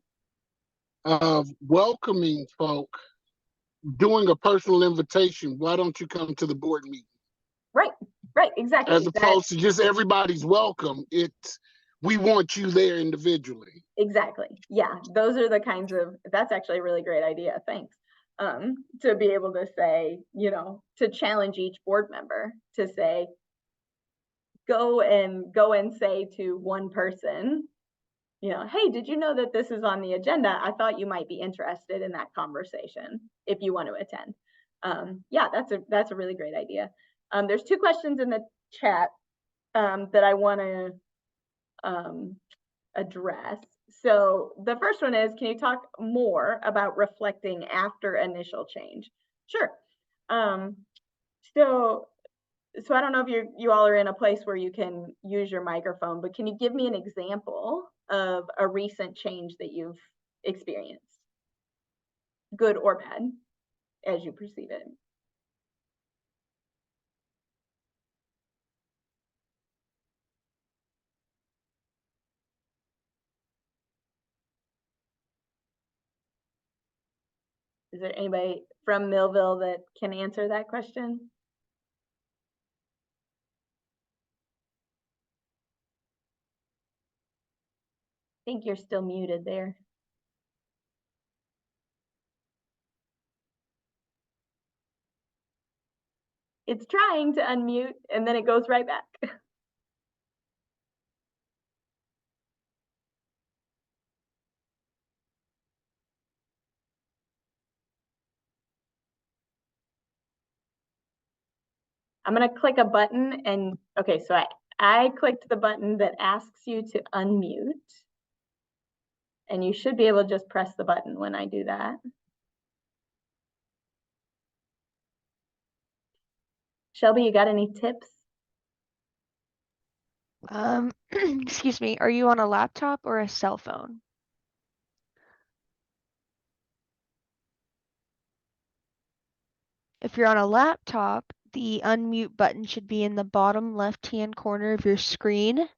of welcoming folk, doing a personal invitation? Why don't you come to the board meeting? Right, exactly. As opposed to just everybody's welcome. We want you there individually. Exactly. Yeah, those are the kinds of, that's actually a really great idea. Thanks. To be able to say, to challenge each board member to say, go and say to one person, hey, did you know that this is on the agenda? I thought you might be interested in that conversation if you want to attend. Yeah, that's a really great idea. There's 2 questions in the chat that I want to address. So the first one is, can you talk more about reflecting after initial change? Sure. So I don't know if you all are in a place where you can use your microphone, but can you give me an example of a recent change that you've experienced, good or bad, as you perceive it? Is there anybody from Millville that can answer that question? I think you're still muted there. It's trying to unmute and then it goes right back. I'm going to click a button and, okay, so I clicked the button that asks you to unmute. And you should be able to just press the button when I do that. Shelby, you got any tips? Excuse me, are you on a laptop or a cell phone? If you're on a laptop, the unmute button should be in the bottom left-hand corner of your screen. It's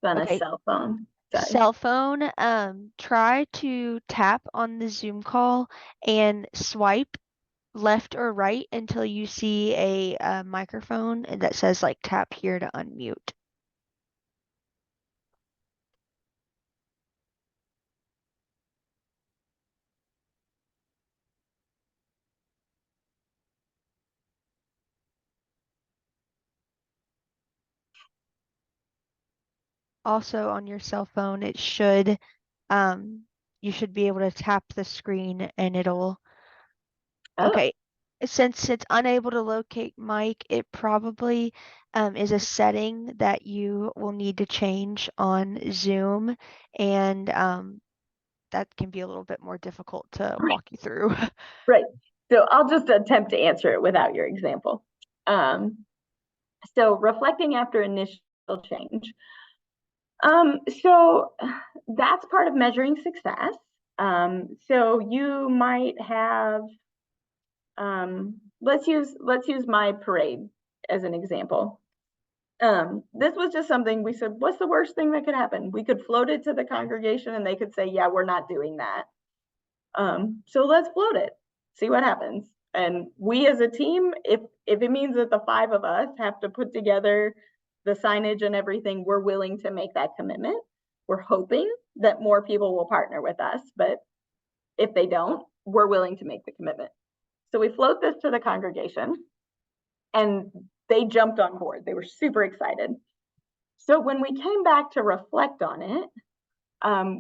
on a Okay. cell phone. Sorry. Cell phone, try to tap on the Zoom call and swipe left or right until you see a microphone that says like tap here to unmute. also on your cell phone, it should, you should be able to tap the screen and it'll, Oh, okay. Since it's unable to locate Mike, it probably is a setting that you will need to change on Zoom, and that can be a little bit more difficult to Right. walk you through. right. So I'll just attempt to answer it without your example. So reflecting after initial change. So that's part of measuring success. So you might have, let's use my parade as an example. This was just something we said, what's the worst thing that could happen? We could float it to the congregation and they could say, yeah, we're not doing that. So let's float it, see what happens. And we as a team, if it means that the 5 of us have to put together the signage and everything, we're willing to make that commitment. We're hoping that more people will partner with us, but if they don't, we're willing to make the commitment. So we float this to the congregation and they jumped on board. They were super excited. So when we came back to reflect on it,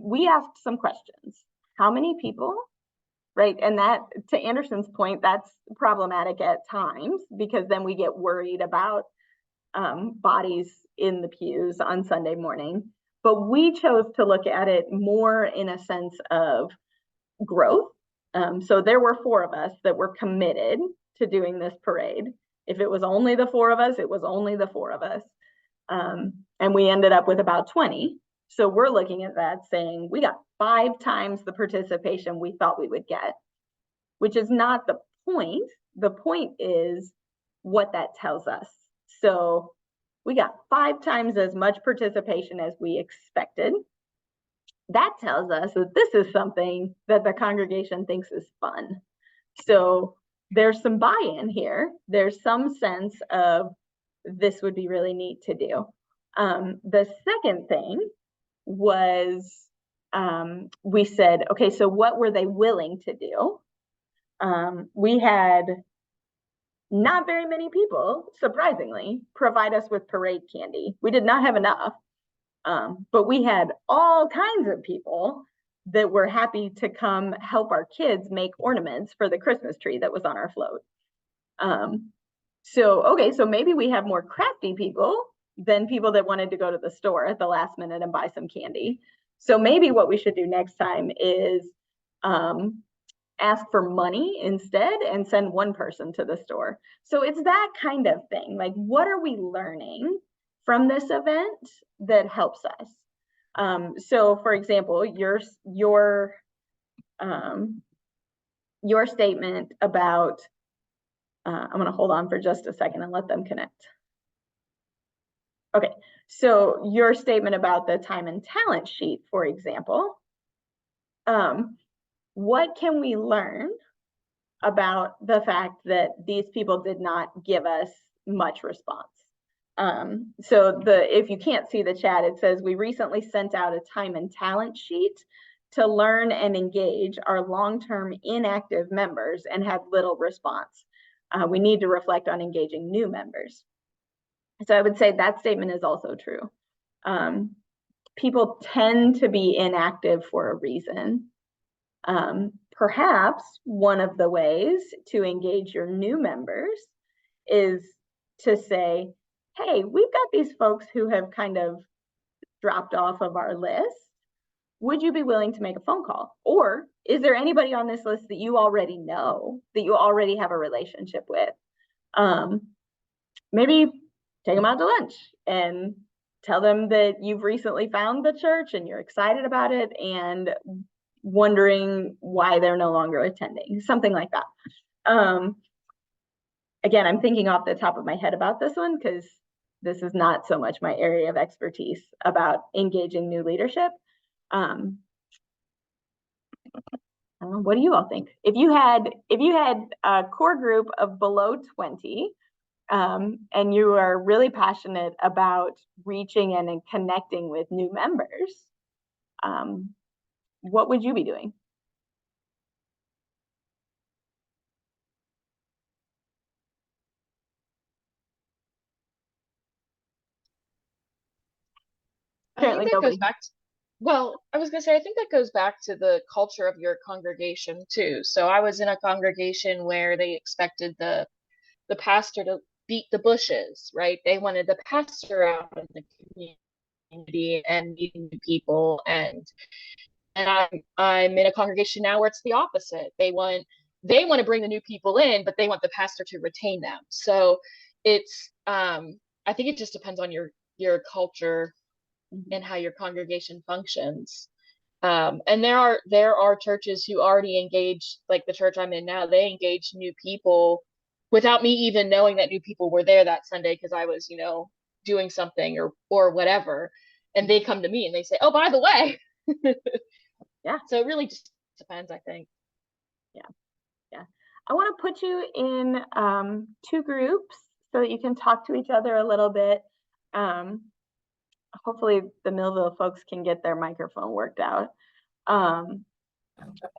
we asked some questions. How many people? Right. And that, to Anderson's point, that's problematic at times because then we get worried about bodies in the pews on Sunday morning. But we chose to look at it more in a sense of growth. So there were 4 of us that were committed to doing this parade. If it was only the 4 of us, it was only the 4 of us. And we ended up with about 20. So we're looking at that saying we got 5 times the participation we thought we would get, which is not the point. The point is what that tells us. So we got 5 times as much participation as we expected. That tells us that this is something that the congregation thinks is fun. So there's some buy-in here. There's some sense of this would be really neat to do. The second thing was we said, okay, so what were they willing to do? We had not very many people, surprisingly, provide us with parade candy. We did not have enough, but we had all kinds of people that were happy to come help our kids make ornaments for the Christmas tree that was on our float. So maybe we have more crafty people than people that wanted to go to the store at the last minute and buy some candy. So maybe what we should do next time is ask for money instead and send one person to the store. So it's that kind of thing. Like, what are we learning from this event that helps us? So for example, your statement about, I'm going to hold on for just a second and let them connect. Okay, so your statement about the time and talent sheet, for example, what can we learn about the fact that these people did not give us much response? So if you can't see the chat, it says we recently sent out a time and talent sheet to learn and engage our long-term inactive members and had little response. We need to reflect on engaging new members. So I would say that statement is also true. People tend to be inactive for a reason. Perhaps one of the ways to engage your new members is to say, hey, we've got these folks who have kind of dropped off of our list. Would you be willing to make a phone call? Or is there anybody on this list that you already know, that you already have a relationship with? Maybe take them out to lunch and tell them that you've recently found the church and you're excited about it and wondering why they're no longer attending, something like that. Again, I'm thinking off the top of my head about this one because this is not so much my area of expertise about engaging new leadership. What do you all think? If you had a core group of below 20, and you are really passionate about reaching and connecting with new members, what would you be doing? I think like that goes nobody. back to, well, I was gonna say, I think that goes back to the culture of your congregation too. So I was in a congregation where they expected the pastor to beat the bushes, right? They wanted the pastor out in the community and meeting people, and I'm in a congregation now where it's the opposite. They want to bring the new people in, but they want the pastor to retain them. So it's I think it just depends on your culture and how your congregation functions. And there are churches who already engage, like the church I'm in now, they engage new people without me even knowing that new people were there that Sunday because I was, doing something or whatever. And they come to me and they say, "Oh, by the way." Yeah. So it really just depends, I think. Yeah. I want to put you in two groups so that you can talk to each other a little bit. Hopefully the Millville folks can get their microphone worked out. Can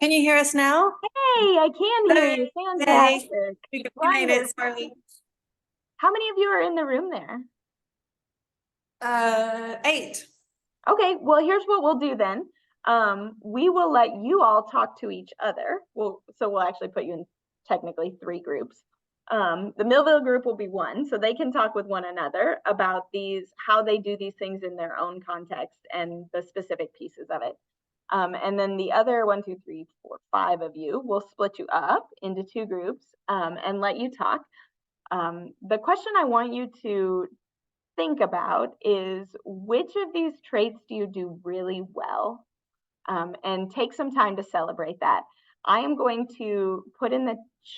you hear us now? Hey, I can hear you. Fantastic. We made Wonderful. it, sorry. How many of you are in the room there? 8. Okay, well, here's what we'll do then. We will let you all talk to each other. So we'll actually put you in technically 3 groups. The Millville group will be 1, so they can talk with one another about how they do these things in their own context and the specific pieces of it. And then the other 1, 2, 3, 4, 5 of you will split you up into 2 groups and let you talk. The question I want you to think about is, which of these traits do you do really well? And take some time to celebrate that. I am going to put in the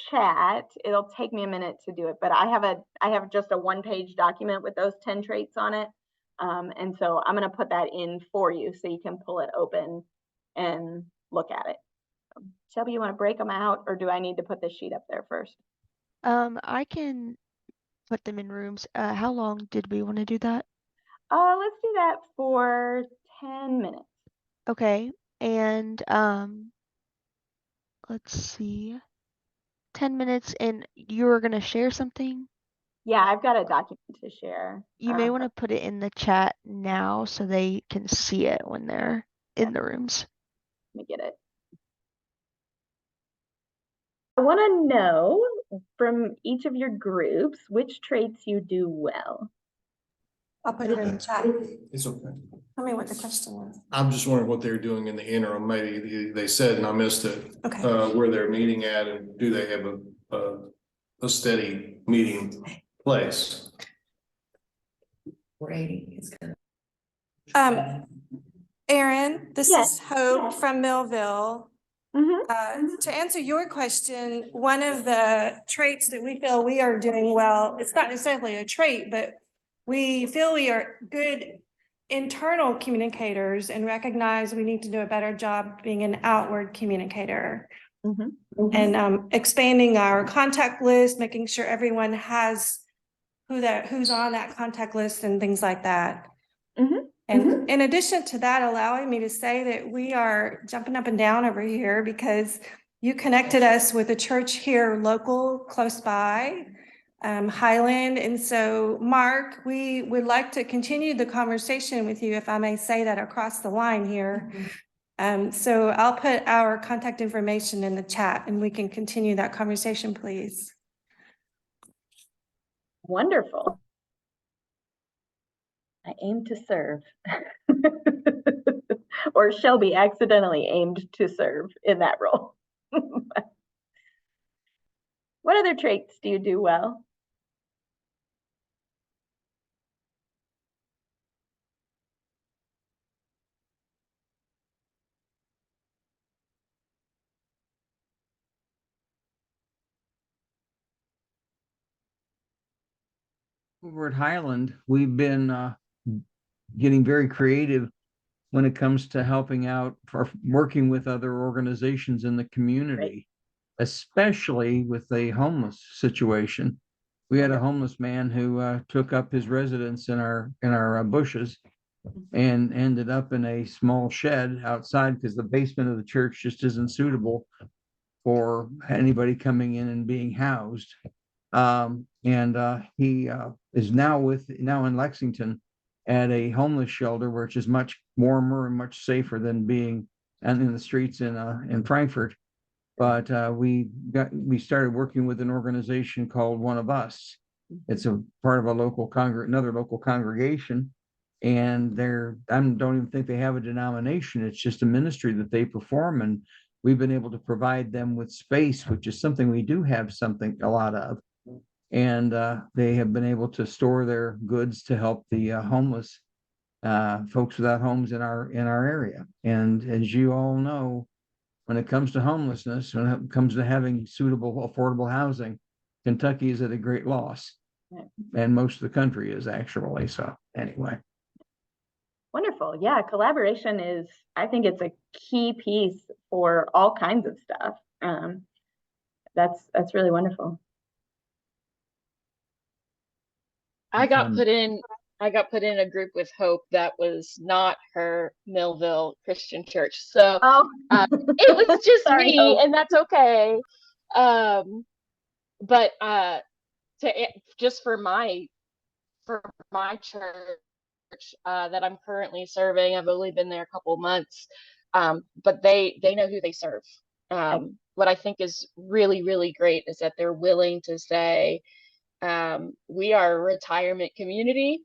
chat, it'll take me a minute to do it, but I have just a 1-page document with those 10 traits on it. And so I'm going to put that in for you so you can pull it open and look at it. Shelby, you want to break them out, or do I need to put this sheet up there first? I can put them in rooms. How long did we want to do that? Let's do that for 10 minutes. Okay, and let's see. 10 minutes, and you were gonna share something? Yeah, I've got a document to share. You may want to put it in the chat now so they can see it when they're in the rooms. Let me get it. I want to know from each of your groups which traits you do well. I'll put it in the chat. It's okay. Tell me what the question was. I'm just wondering what they're doing in the interim. Maybe they said and I missed it. Okay. Where they're meeting at, and do they have a steady meeting place? Erin, this Yes. is Hope from Millville. To answer your question, one of the traits that we feel we are doing well, it's not necessarily a trait, but we feel we are good internal communicators and recognize we need to do a better job being an outward communicator. And expanding our contact list, making sure everyone has who's on that contact list and things like that. And in addition to that, allowing me to say that we are jumping up and down over here because you connected us with a church here local, close by, Highland. And so, Mark, we would like to continue the conversation with you, if I may say that, across the line here. So I'll put our contact information in the chat and we can continue that conversation, please. Wonderful. I aim to serve. Or Shelby accidentally aimed to serve in that role. What other traits do you do well? Over at Highland, we've been getting very creative when it comes to helping out for working with other organizations in the community, especially with the homeless situation. We had a homeless man who took up his residence in our bushes and ended up in a small shed outside because the basement of the church just isn't suitable for anybody coming in and being housed. He is now in Lexington, at a homeless shelter, which is much warmer and much safer than being in the streets in Frankfurt. But we started working with an organization called One of Us. It's a part of a local another local congregation, and I don't even think they have a denomination. It's just a ministry that they perform, and we've been able to provide them with space, which is something we do have a lot of. And they have been able to store their goods to help the homeless folks without homes in our area. And as you all know, when it comes to homelessness, when it comes to having suitable, affordable housing, Kentucky is at a great loss. Right. And most of the country is actually. So anyway. Wonderful. Yeah, collaboration I think it's a key piece for all kinds of stuff. That's really wonderful. I got put in a group with Hope that was not her Millville Christian church. So it was just Sorry, me, Hope. and that's okay. But just for my church that I'm currently serving, I've only been there a couple months. But they know who they serve. What I think is really, really great is that they're willing to say, we are a retirement community.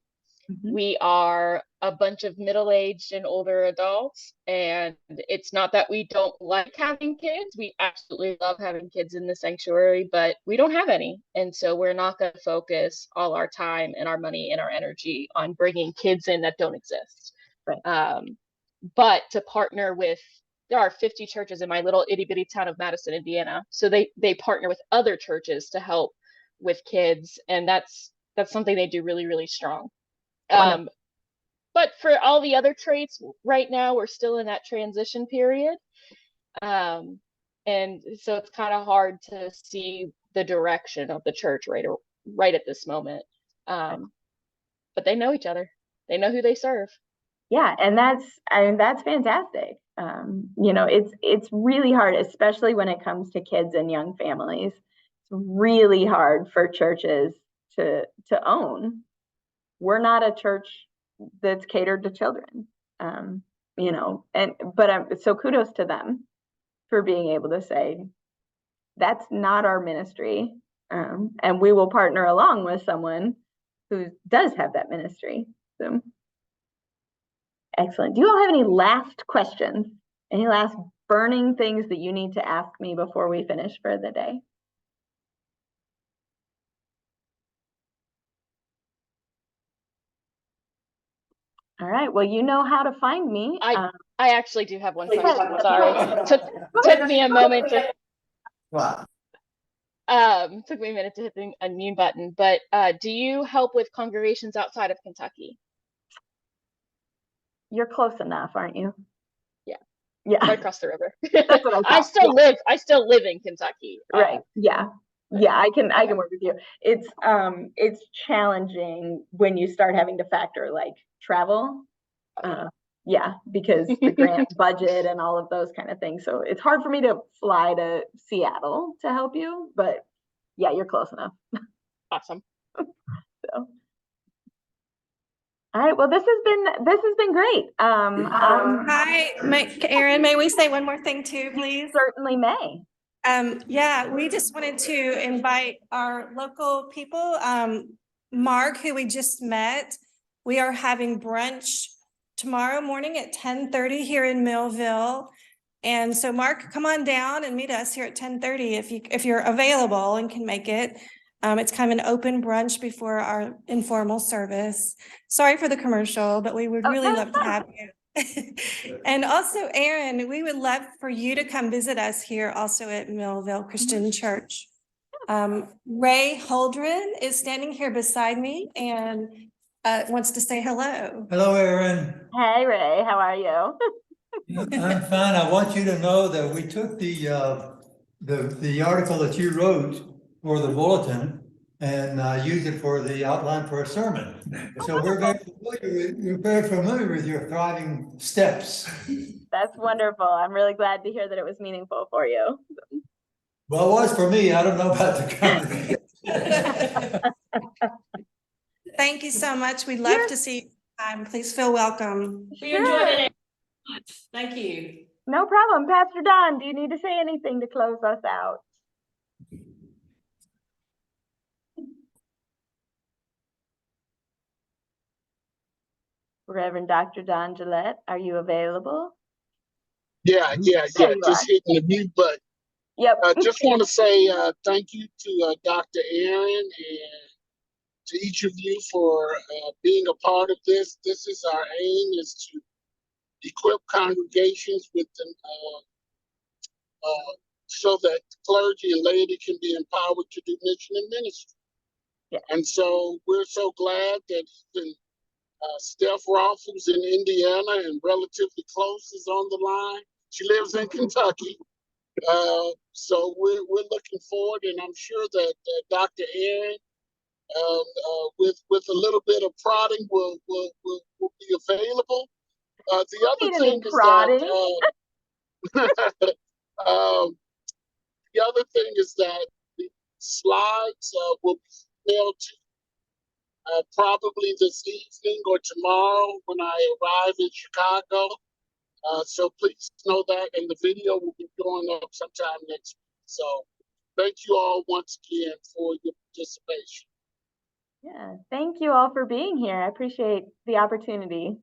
Mm-hmm. We are a bunch of middle-aged and older adults, and it's not that we don't like having kids. We absolutely love having kids in the sanctuary, but we don't have any. And so we're not going to focus all our time and our money and our energy on bringing kids in that don't exist. Right. But to partner with, there are 50 churches in my little itty bitty town of Madison, Indiana. So they partner with other churches to help with kids. And that's something they do really, really strong. But for all the other traits right now, we're still in that transition period. And so it's kind of hard to see the direction of the church right at this moment. But they know each other. They know who they serve. Yeah, and that's fantastic. It's really hard, especially when it comes to kids and young families. It's really hard for churches to own. We're not a church that's catered to children, so kudos to them for being able to say, that's not our ministry. And we will partner along with someone who does have that ministry. So excellent. Do you all have any last questions? Any last burning things that you need to ask me before we finish for the day? All right. Well, you know how to find me. I actually do have one question. Sorry. Took me a moment to took me a minute to hit the unmute button, but do you help with congregations outside of Kentucky? You're close enough, aren't you? Yeah. Right across the river. That's what I still live in Kentucky. Right. Yeah. I can work with you. It's challenging when you start having to factor like travel. Because the grant budget and all of those kind of things. So it's hard for me to fly to Seattle to help you, but yeah, you're close enough. Awesome. So. All right. Well, this has been great. Hi, Erin, may we say one more thing too, please? Certainly may. We just wanted to invite our local people. Mark, who we just met, we are having brunch tomorrow morning at 10:30 here in Millville. And so Mark, come on down and meet us here at 10:30 if you're available and can make it. It's kind of an open brunch before our informal service. Sorry for the commercial, but we would really love to have you. And also, Erin, we would love for you to come visit us here also at Millville Christian Church. Ray Holdren is standing here beside me and wants to say hello. Hello, Erin. Hey, Ray, how are you? I'm fine. I want you to know that we took the article that you wrote for the bulletin and used it for the outline for a sermon. So we're very familiar with your thriving steps. That's wonderful. I'm really glad to hear that it was meaningful for you. Well, it was for me. I don't know about the congregation. Thank you so much. We'd love to see Please feel welcome. We enjoyed Sure. it much. Thank you. No problem. Pastor Don, do you need to say anything to close us out? Reverend Dr. Don Gillette, are you available? Yeah, There you just are. hitting the mute button. Yep. Just want to say thank you to Dr. Erin and to each of you for being a part of this. This is our aim, is to equip congregations with them so that clergy and laity can be empowered to do mission and ministry. Yeah. And so we're so glad that even Steph Roth, who's in Indiana and relatively close, is on the line. She lives in Kentucky. So we're looking forward, and I'm sure that Dr. Erin, with a little bit of prodding, will be available. The other Need thing any is prodding? that the other thing is that the slides will be mailed to probably this evening or tomorrow when I arrive in Chicago. So please know that, and the video will be going up sometime next week. So thank you all once again for your participation. Yeah, thank you all for being here. I appreciate the opportunity.